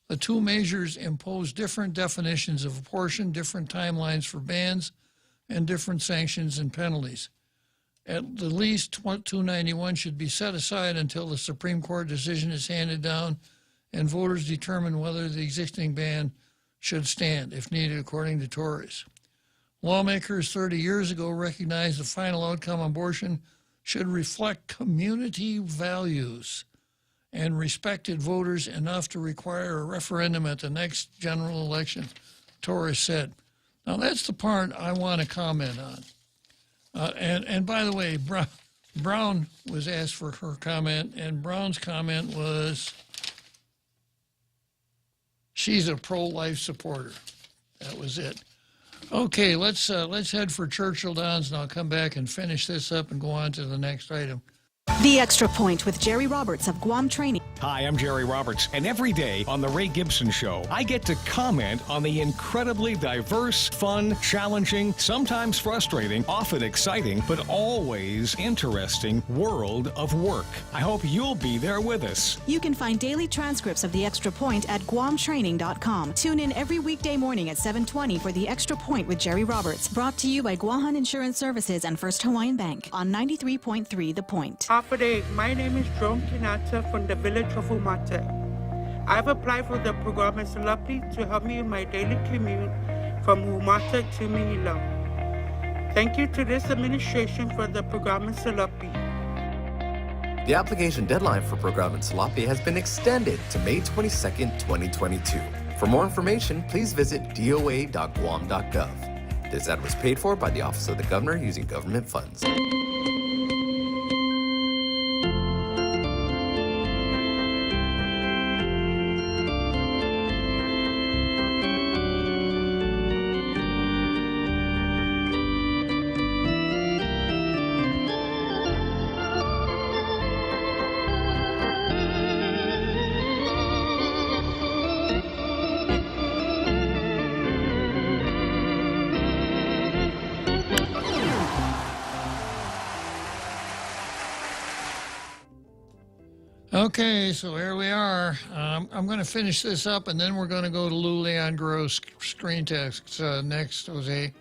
The 2 measures impose different definitions of abortion, different timelines for bans, and different sanctions and penalties. At the least, 291 should be set aside until the Supreme Court decision is handed down and voters determine whether the existing ban should stand, if needed, according to Torres. Lawmakers 30 years ago recognized the final outcome of abortion should reflect community values and respected voters enough to require a referendum at the next general election, Torres said. Now, that's the part I want to comment on. And by the way, Brown was asked for her comment, and Brown's comment was she's a pro-life supporter. That was it. Okay, let's head for Churchill Downs, and I'll come back and finish this up and go on to the next item. The Extra Point with Jerry Roberts of Guam Training. Hi, I'm Jerry Roberts, and every day on The Ray Gibson Show, I get to comment on the incredibly diverse, fun, challenging, sometimes frustrating, often exciting, but always interesting world of work. I hope you'll be there with us. You can find daily transcripts of The Extra Point at guamtraining.com. Tune in every weekday morning at 7:20 for The Extra Point with Jerry Roberts, brought to you by Guahan Insurance Services and First Hawaiian Bank on 93.3 The Point. Half a day. My name is Jerome Kinata from the village of Umate. I've applied for the program as Salapi to help me in my daily commute from Umate to Manila. Thank you to this administration for the program as Salapi. The application deadline for Program in Salapi has been extended to May 22nd, 2022. For more information, please visit doa.guam.gov. This ad was paid for by the Office of the Governor using government funds. Okay, so here we are. I'm going to finish this up, and then we're going to go to Lou Leon Gross screen text next, Jose.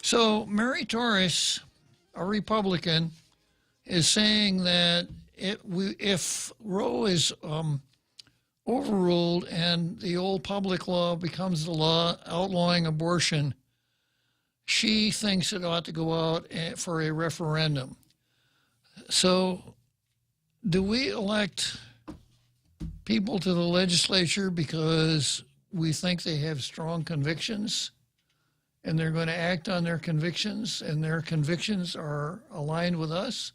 So Mary Torres, a Republican, is saying that if Roe is overruled and the old public law becomes the law outlawing abortion, she thinks it ought to go out for a referendum. So do we elect people to the legislature because we think they have strong convictions and they're going to act on their convictions, and their convictions are aligned with us.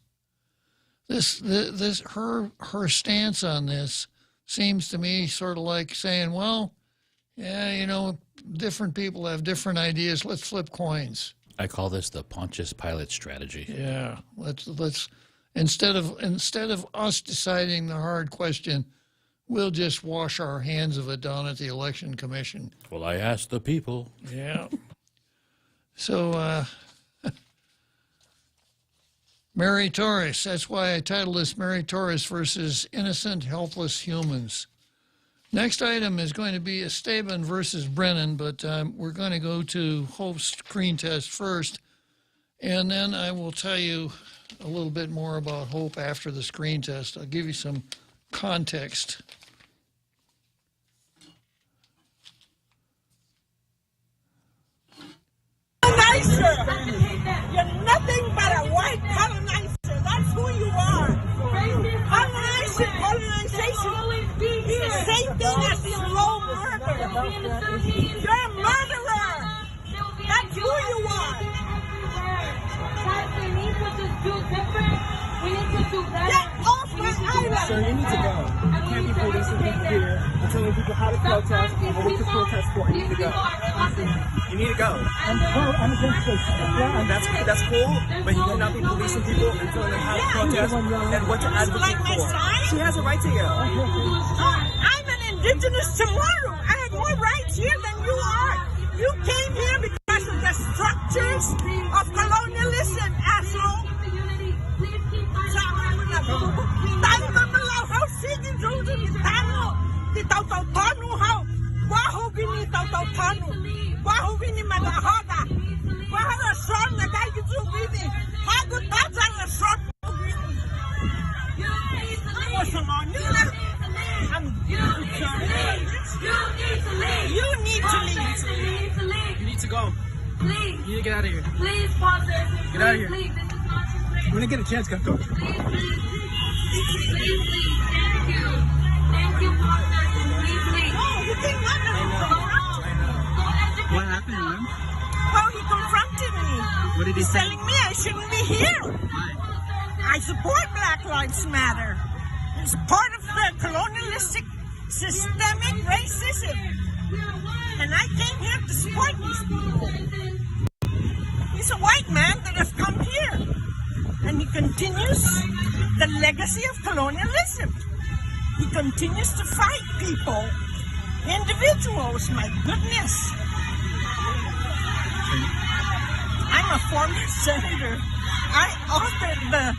Her stance on this seems to me sort of like saying, well, yeah, you know, different people have different ideas. Let's flip coins. I call this the Pontius Pilate strategy. Yeah, let's instead of us deciding the hard question, we'll just wash our hands of it down at the Election Commission. Well, I asked the people. Yeah. So, Mary Torres, that's why I titled this Mary Torres versus Innocent, Helpless Humans. Next item is going to be Esteban versus Brennan, but we're going to go to Hope's screen test first, and then I will tell you a little bit more about Hope after the screen test. I'll give you some context. Colonizer. You're nothing but a white colonizer. That's who you are. Colonization is the same thing as slow murder. You're a murderer. That's who you are. We need to just do different. We need to do better. Get off my island. Sir, you need to go. You can't be policing people here and telling people how to protest or what to protest for. You need to go. You need to go. I'm against this. That's cool, but you cannot be policing people and telling them how to protest and what to advocate for. She has a right to yell. I'm an indigenous tomorrow. I have more rights here than you are. You came here because of the structures of colonialism, asshole. Tayo mamalaw, sige, Joseph, tano. Titaw-taw-tano, how? Waho bini taw-taw-tano. Waho bini malahoda. Waho na short na guy you do bini. Hago tata na short. What's on you? You need to leave. You need to go. Please. You need to get out of here. Please pause this. Get out of here. Please, this is not your place. When I get a chance, go. Please. Thank you. Thank you, partner. Please. No, you cannot go. What happened, ma'am? Well, he confronted me. What did he He's say? telling me I shouldn't be here. I support Black Lives Matter. It's part of the colonialistic systemic racism. And I came here to support these people. He's a white man that has come here. And he continues the legacy of colonialism. He continues to fight people, individuals, my goodness. I'm a former senator. I authored the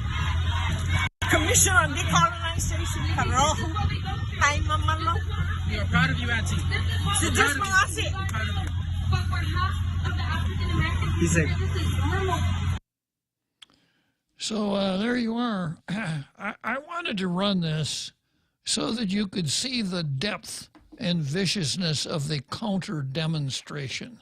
Commission on Decolonization. I'm a malo. We are proud of you, Auntie. So just malasi. Be safe. So there you are. I wanted to run this so that you could see the depth and viciousness of the counter demonstration.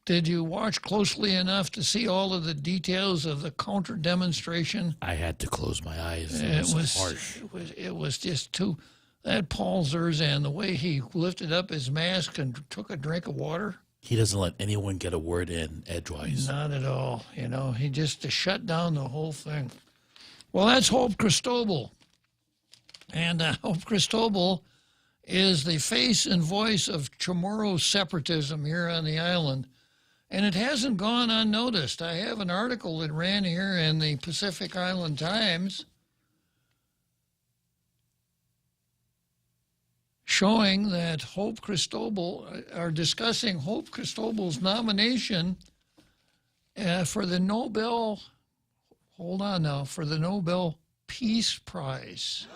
Did you watch closely enough to see all of the details of the counter demonstration? I had to close my eyes. It was harsh. It was just too. That Paul Zerzan, the way he lifted up his mask and took a drink of water. He doesn't let anyone get a word in edgewise. Not at all. You know, he just to shut down the whole thing. Well, that's Hope Cristobal. And Hope Cristobal is the face and voice of Chamorro separatism here on the island. And it hasn't gone unnoticed. I have an article that ran here in the Pacific Island Times showing that Hope Cristobal are discussing Hope Cristobal's nomination for the Nobel, hold on now, for the Nobel Peace Prize.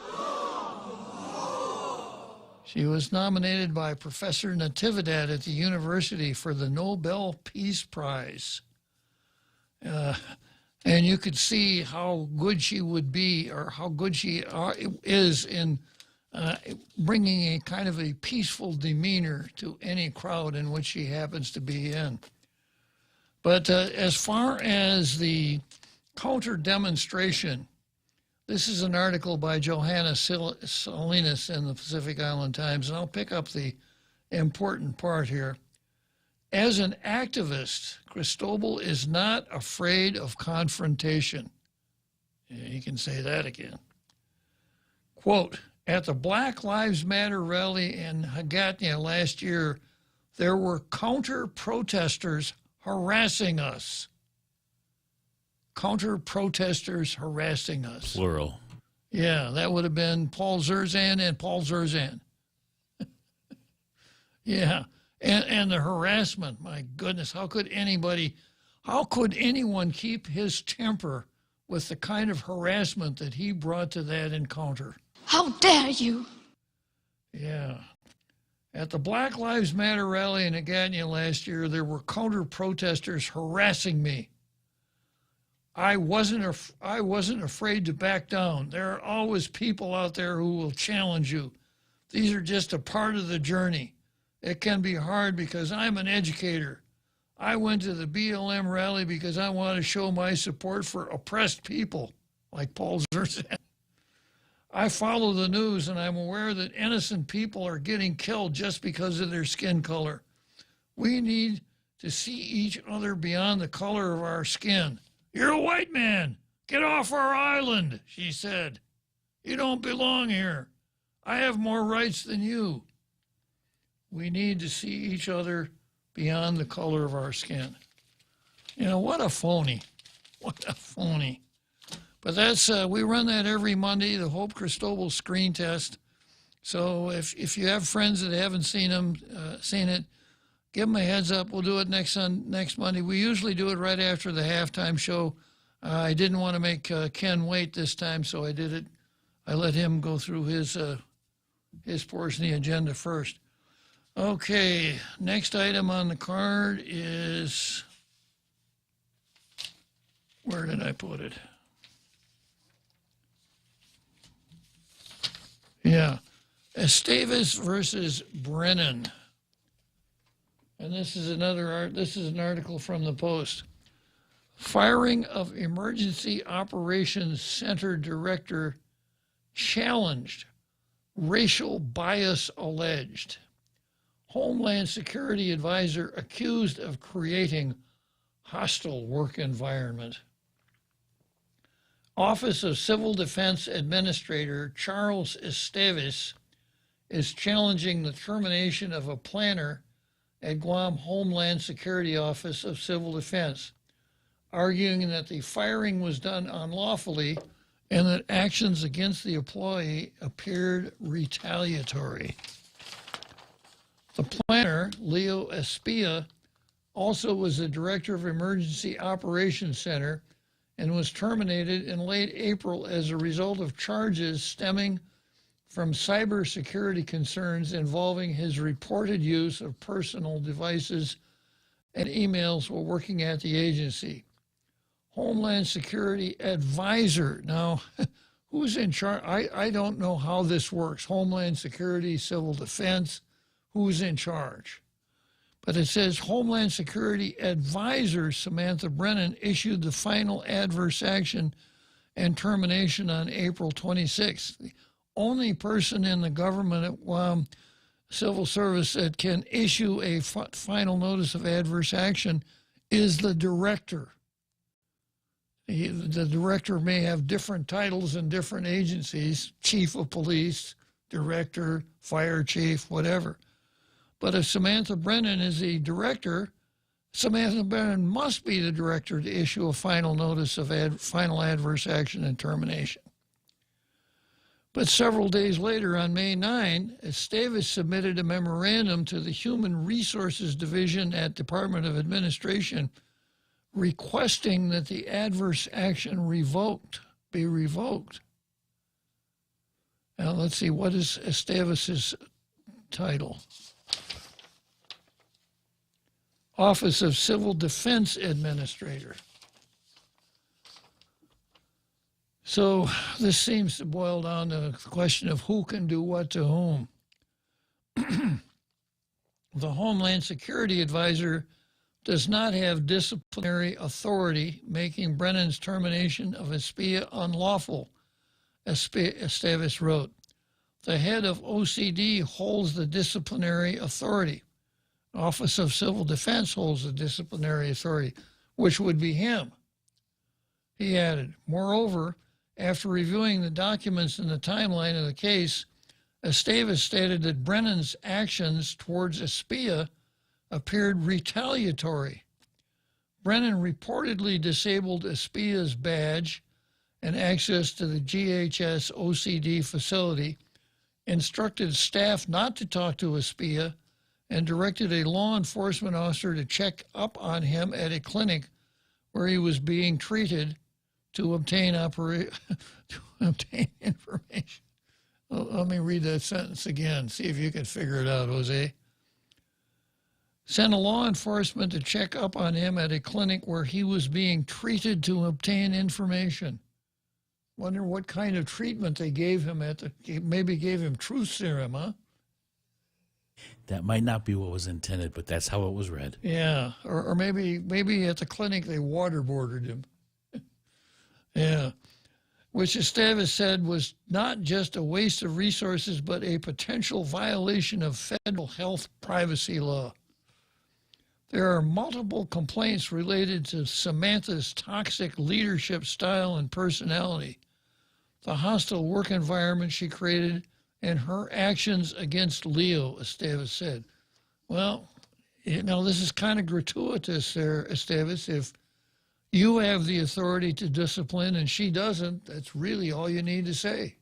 She was nominated by Professor Natividad at the university for the Nobel Peace Prize. And you could see how good she would be, or how good she is in bringing a kind of a peaceful demeanor to any crowd in which she happens to be in. But as far as the counter demonstration, This is an article by Johanna Salinas in the Pacific Island Times, and I'll pick up the important part here. As an activist, Cristobal is not afraid of confrontation. Yeah, you can say that again. Quote, at the Black Lives Matter rally in Hagatna last year, there were counter-protesters harassing us. Counter-protesters harassing us. Plural. Yeah, that would have been Paul Zerzan and Paul Zerzan. Yeah, and the harassment, my goodness, how could anyone keep his temper with the kind of harassment that he brought to that encounter? How dare you? Yeah. At the Black Lives Matter rally in Hagatna last year, there were counter-protesters harassing me. I wasn't afraid to back down. There are always people out there who will challenge you. These are just a part of the journey. It can be hard because I'm an educator. I went to the BLM rally because I want to show my support for oppressed people, like Paul Zerzan. I follow the news, and I'm aware that innocent people are getting killed just because of their skin color. We need to see each other beyond the color of our skin. You're a white man. Get off our island, she said. You don't belong here. I have more rights than you. We need to see each other beyond the color of our skin. You know, what a phony. What a phony. But that's, we run that every Monday, the Hope Cristobal screen test. So if you have friends that haven't seen it, give them a heads up. We'll do it next Monday. We usually do it right after the halftime show. I didn't want to make Ken wait this time, so I did it. I let him go through his portion of the agenda first. Okay, next item on the card is, where did I put it? Yeah, Esteves versus Brennan. And this is an article from the Post. Firing of Emergency Operations Center Director challenged. Racial bias alleged. Homeland Security Advisor accused of creating hostile work environment. Office of Civil Defense Administrator Charles Esteves is challenging the termination of a planner at Guam Homeland Security Office of Civil Defense, arguing that the firing was done unlawfully and that actions against the employee appeared retaliatory. The planner, Leo Espia, also was the director of Emergency Operations Center and was terminated in late April as a result of charges stemming from cybersecurity concerns involving his reported use of personal devices and emails while working at the agency. Homeland Security Advisor. Now, who's in charge? I don't know how this works. Homeland Security, Civil Defense, who's in charge? But it says Homeland Security Advisor Samantha Brennan issued the final adverse action and termination on April 26th. The only person in the government at Guam Civil Service that can issue a final notice of adverse action is the director. The director may have different titles in different agencies, chief of police, director, fire chief, whatever. But if Samantha Brennan is the director, Samantha Brennan must be the director to issue a final notice of final adverse action and termination. But several days later, on May 9, Esteves submitted a memorandum to the Human Resources Division at Department of Administration requesting that the adverse action be revoked. Now, let's see, what is Esteves' title? Office of Civil Defense Administrator. So this seems to boil down to the question of who can do what to whom. The Homeland Security Advisor does not have disciplinary authority, making Brennan's termination of Espia unlawful. Estevez wrote. The head of OCD holds the disciplinary authority. Office of Civil Defense holds the disciplinary authority, which would be him. He added, moreover, after reviewing the documents in the timeline of the case, Estevez stated that Brennan's actions towards Espia appeared retaliatory. Brennan reportedly disabled Espia's badge and access to the GHS OCD facility, instructed staff not to talk to Espia, and directed a law enforcement officer to check up on him at a clinic where he was being treated to obtain information. Well, let me read that sentence again, see if you can figure it out, Jose. Sent a law enforcement to check up on him at a clinic where he was being treated to obtain information. Wonder what kind of treatment they gave him maybe gave him truth serum, huh? That might not be what was intended, but that's how it was read. Yeah, or maybe at the clinic they waterboarded him. Yeah, which Estevez said was not just a waste of resources, but a potential violation of federal health privacy law. There are multiple complaints related to Samantha's toxic leadership style and personality, the hostile work environment she created, and her actions against Leo, Estevez said. Well, this is kind of gratuitous there, Estevez. If you have the authority to discipline and she doesn't, that's really all you need to say.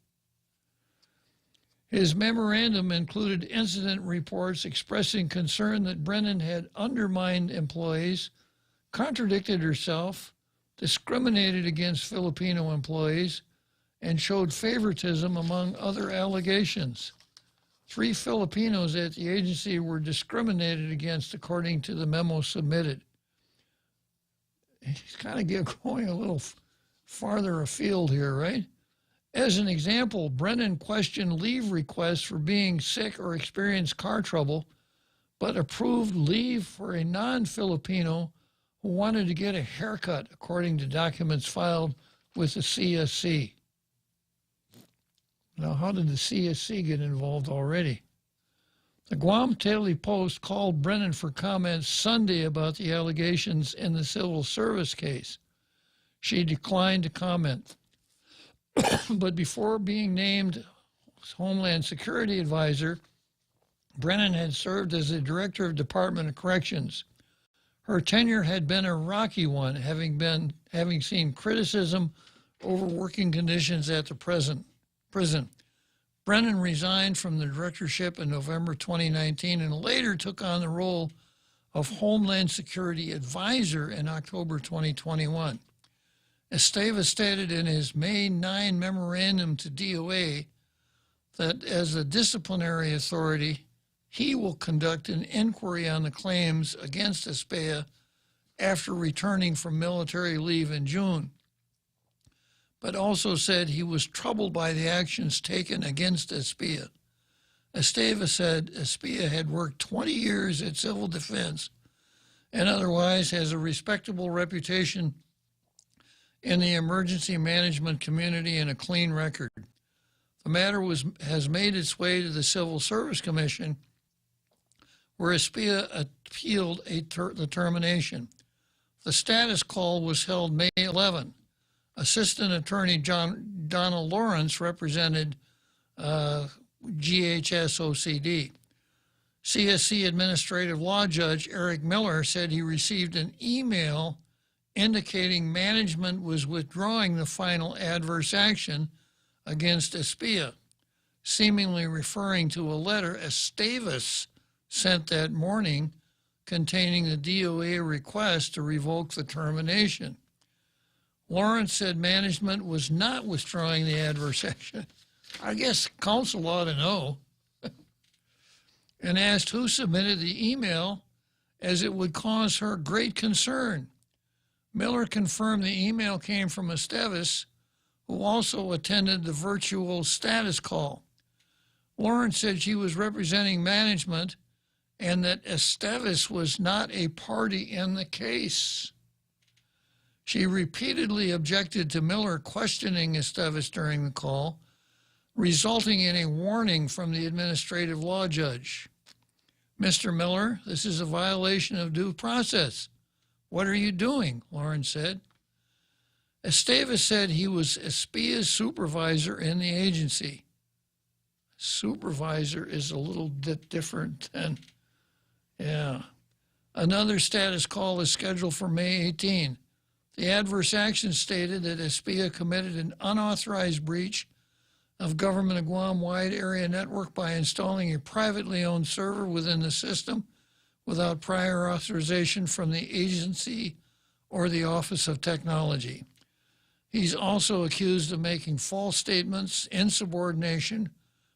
His memorandum included incident reports expressing concern that Brennan had undermined employees, contradicted herself, discriminated against Filipino employees, and showed favoritism among other allegations. 3 Filipinos at the agency were discriminated against, according to the memo submitted. He's kind of going a little farther afield here, right? As an example, Brennan questioned leave requests for being sick or experienced car trouble, but approved leave for a non-Filipino who wanted to get a haircut, according to documents filed with the CSC. Now, how did the CSC get involved already? The Guam Daily Post called Brennan for comments Sunday about the allegations in the civil service case. She declined to comment. But before being named Homeland Security Advisor, Brennan had served as the Director of Department of Corrections. Her tenure had been a rocky one, having seen criticism over working conditions at the prison. Brennan resigned from the directorship in November 2019 and later took on the role of Homeland Security Advisor in October 2021. Estevez stated in his May 9 memorandum to DOA that as a disciplinary authority, he will conduct an inquiry on the claims against Espia after returning from military leave in June, but also said he was troubled by the actions taken against Espia. Estevez said Espia had worked 20 years at civil defense and otherwise has a respectable reputation in the emergency management community and a clean record. The matter has made its way to the Civil Service Commission, where Espia appealed the termination. The status call was held May 11. Assistant Attorney Donna Lawrence represented GHS OCD. CSC Administrative Law Judge Eric Miller said he received an email indicating management was withdrawing the final adverse action against Espia, seemingly referring to a letter Estevez sent that morning containing the DOA request to revoke the termination. Lawrence said management was not withdrawing the adverse action. I guess counsel ought to know. And asked who submitted the email, as it would cause her great concern. Miller confirmed the email came from Estevez, who also attended the virtual status call. Lawrence said she was representing management and that Estevez was not a party in the case. She repeatedly objected to Miller questioning Estevez during the call, resulting in a warning from the administrative law judge. Mr. Miller, this is a violation of due process. What are you doing? Lawrence said. Estevez said he was Espia's supervisor in the agency. Supervisor is a little bit different than, yeah. Another status call is scheduled for May 18. The adverse action stated that Espia committed an unauthorized breach of government of Guam wide area network by installing a privately owned server within the system without prior authorization from the agency or the Office of Technology. He's also accused of making false statements, insubordination,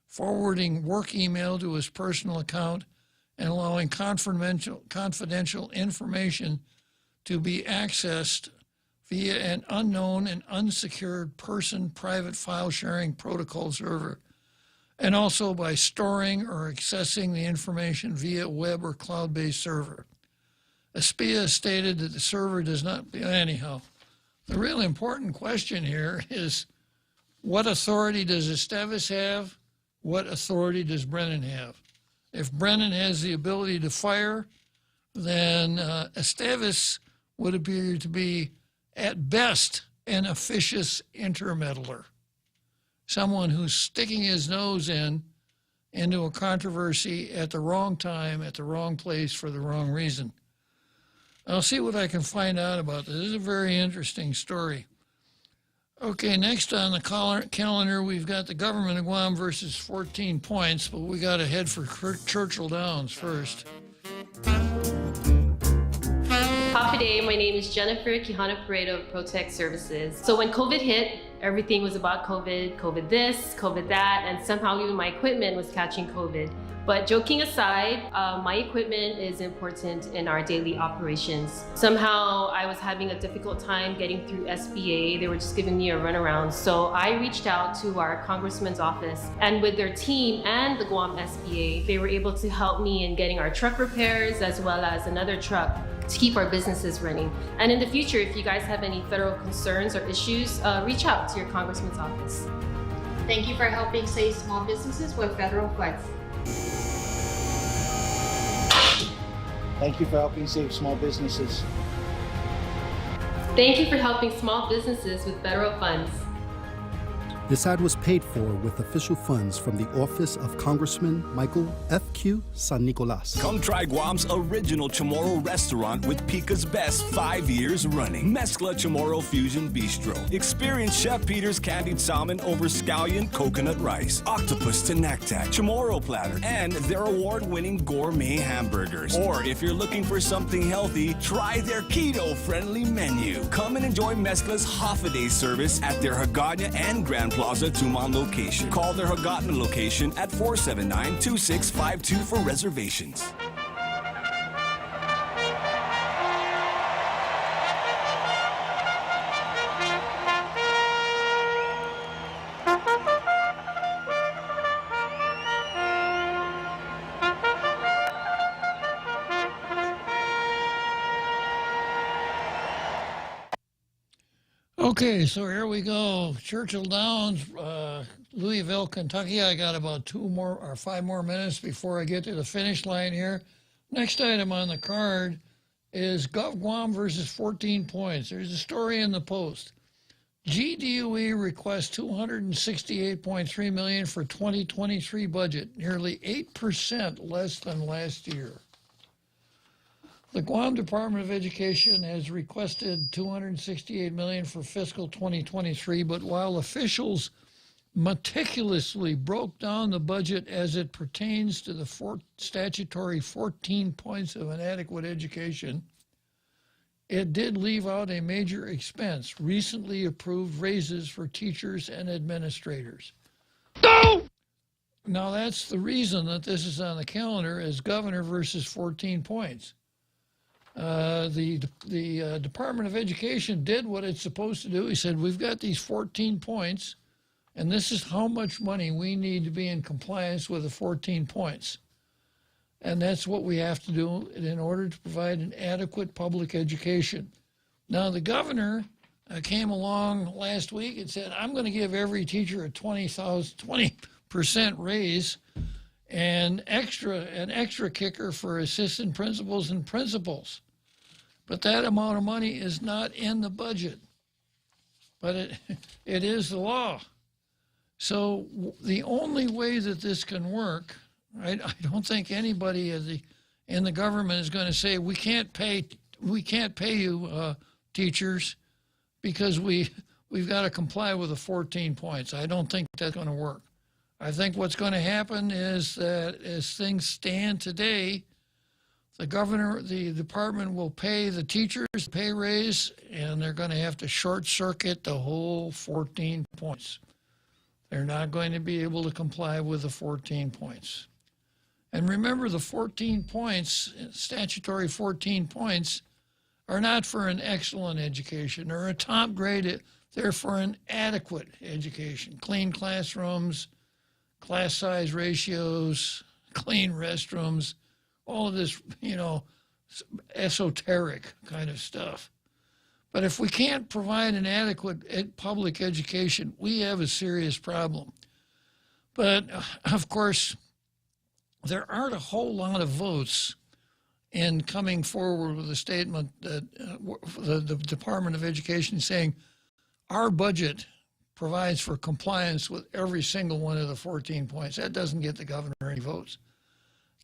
forwarding work email to his personal account, and allowing confidential information to be accessed via an unknown and unsecured person private file sharing protocol server, and also by storing or accessing the information via web or cloud-based server. Espia stated that the server does not, anyhow, the really important question here is what authority does Estevez have? What authority does Brennan have? If Brennan has the ability to fire, then Estevez would appear to be, at best, an officious intermeddler, someone who's sticking his nose into a controversy at the wrong time, at the wrong place, for the wrong reason. I'll see what I can find out about this. This is a very interesting story. Okay, next on the calendar, we've got the government of Guam versus 14 points, but we got to head for Churchill Downs first. Happy day, my name is Jennifer Quijano Paredo of Protect Services. So when COVID hit, everything was about COVID, COVID this, COVID that, and somehow even my equipment was catching COVID. But joking aside, my equipment is important in our daily operations. Somehow I was having a difficult time getting through SBA. They were just giving me a runaround. So I reached out to our congressman's office, and with their team and the Guam SBA, they were able to help me in getting our truck repairs as well as another truck to keep our businesses running. And in the future, if you guys have any federal concerns or issues, reach out to your congressman's office. Thank you for helping save small businesses with federal funds. Thank you for helping save small businesses. Thank you for helping small businesses with federal funds. This ad was paid for with official funds from the office of Congressman Michael F.Q. San Nicolas. Come try Guam's original Chamorro restaurant with Pica's best 5 years running. Mezcla Chamorro Fusion Bistro. Experience Chef Peter's candied salmon over scallion coconut rice, octopus tenactac, Chamorro platter, and their award-winning gourmet hamburgers. Or if you're looking for something healthy, try their keto-friendly menu. Come and enjoy Mezcla's half-a-day service at their Hagåtña and Grand Plaza Tumon location. Call their Hagåtña location at 479-2652 for reservations. Okay, so here we go. Churchill Downs, Louisville, Kentucky. I got about 5 more minutes before I get to the finish line here. Next item on the card is Gov Guam versus 14 points. There's a story in the Post. GDOE requests $268.3 million for 2023 budget, nearly 8% less than last year. The Guam Department of Education has requested $268 million for fiscal 2023, but while officials meticulously broke down the budget as it pertains to the statutory 14 points of an adequate education, it did leave out a major expense, recently approved raises for teachers and administrators. No! Now that's the reason that this is on the calendar as governor versus 14 points. The Department of Education did what it's supposed to do. He said, we've got these 14 points, and this is how much money we need to be in compliance with the 14 points. And that's what we have to do in order to provide an adequate public education. Now, the governor came along last week and said, I'm going to give every teacher a 20% raise and an extra kicker for assistant principals and principals. But that amount of money is not in the budget. But it is the law. So the only way that this can work, right? I don't think anybody in the government is going to say we can't pay you teachers because we've got to comply with the 14 points. I don't think that's going to work. I think what's going to happen is that as things stand today, the department will pay the teachers pay raise, and they're going to have to short circuit the whole 14 points. They're not going to be able to comply with the 14 points. And remember, the 14 points, statutory 14 points, are not for an excellent education or a top grade. They're for an adequate education. Clean classrooms, class size ratios, clean restrooms, all of this, esoteric kind of stuff. But if we can't provide an adequate public education, we have a serious problem. But, of course, there aren't a whole lot of votes in coming forward with a statement that the Department of Education saying our budget provides for compliance with every single one of the 14 points. That doesn't get the governor any votes.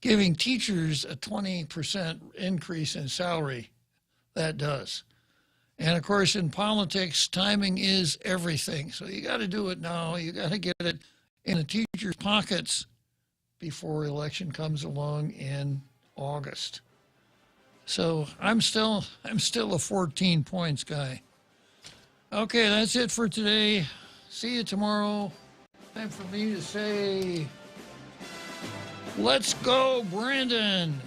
Giving teachers a 20% increase in salary, that does. And of course, in politics, timing is everything. So you got to do it now. You got to get it in the teachers' pockets before election comes along in August. So I'm still a 14 points guy. Okay, that's it for today. See you tomorrow. Time for me to say, let's go, Brandon.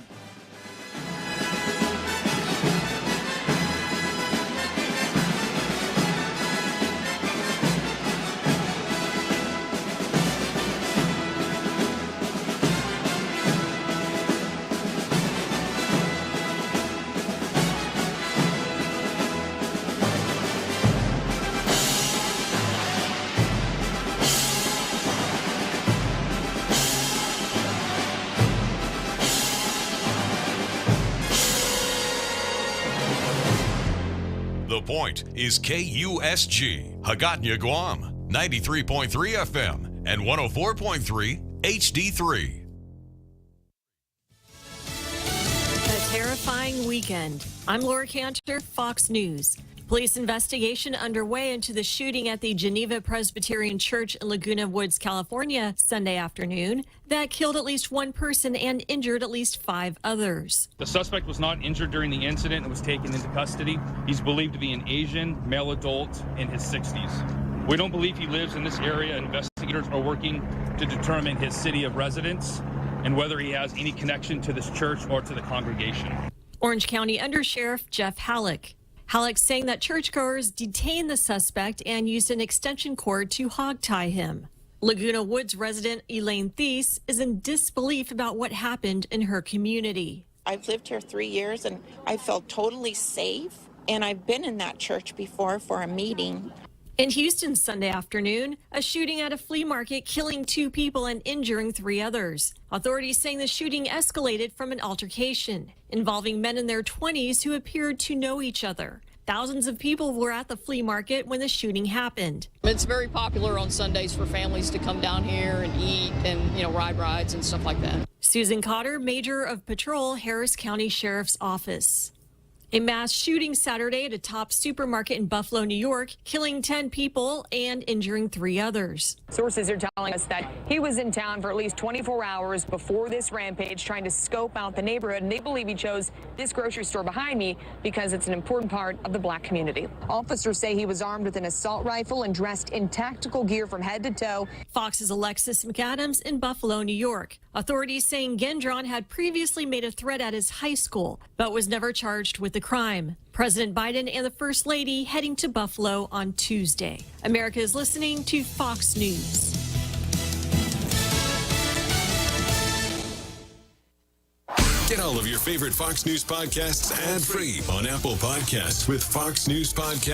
The Point is KUSG, Hagåtña, Guam, 93.3 FM and 104.3 HD3. A terrifying weekend. I'm Laura Cantor, Fox News. Police investigation underway into the shooting at the Geneva Presbyterian Church in Laguna Woods, California, Sunday afternoon that killed at least one person and injured at least 5 others. The suspect was not injured during the incident and was taken into custody. He's believed to be an Asian male adult in his 60s. We don't believe he lives in this area. Investigators are working to determine his city of residence and whether he has any connection to this church or to the congregation. Orange County Undersheriff Jeff Halleck. Halleck saying that churchgoers detained the suspect and used an extension cord to hogtie him. Laguna Woods resident Elaine Thies is in disbelief about what happened in her community. I've lived here 3 years and I felt totally safe, and I've been in that church before for a meeting. In Houston Sunday afternoon, a shooting at a flea market killing 2 people and injuring 3 others. Authorities saying the shooting escalated from an altercation involving men in their 20s who appeared to know each other. Thousands of people were at the flea market when the shooting happened. It's very popular on Sundays for families to come down here and eat and, ride rides and stuff like that. Susan Cotter, Major of Patrol, Harris County Sheriff's Office. A mass shooting Saturday at a top supermarket in Buffalo, New York, killing 10 people and injuring 3 others. Sources are telling us that he was in town for at least 24 hours before this rampage, trying to scope out the neighborhood, and they believe he chose this grocery store behind me because it's an important part of the black community. Officers say he was armed with an assault rifle and dressed in tactical gear from head to toe. Fox's Alexis McAdams in Buffalo, New York. Authorities saying Gendron had previously made a threat at his high school, but was never charged with the crime. President Biden and the First Lady heading to Buffalo on Tuesday. America is listening to Fox News. Get Get all of your favorite Fox News podcasts ad-free on Apple Podcasts with Fox News Podcast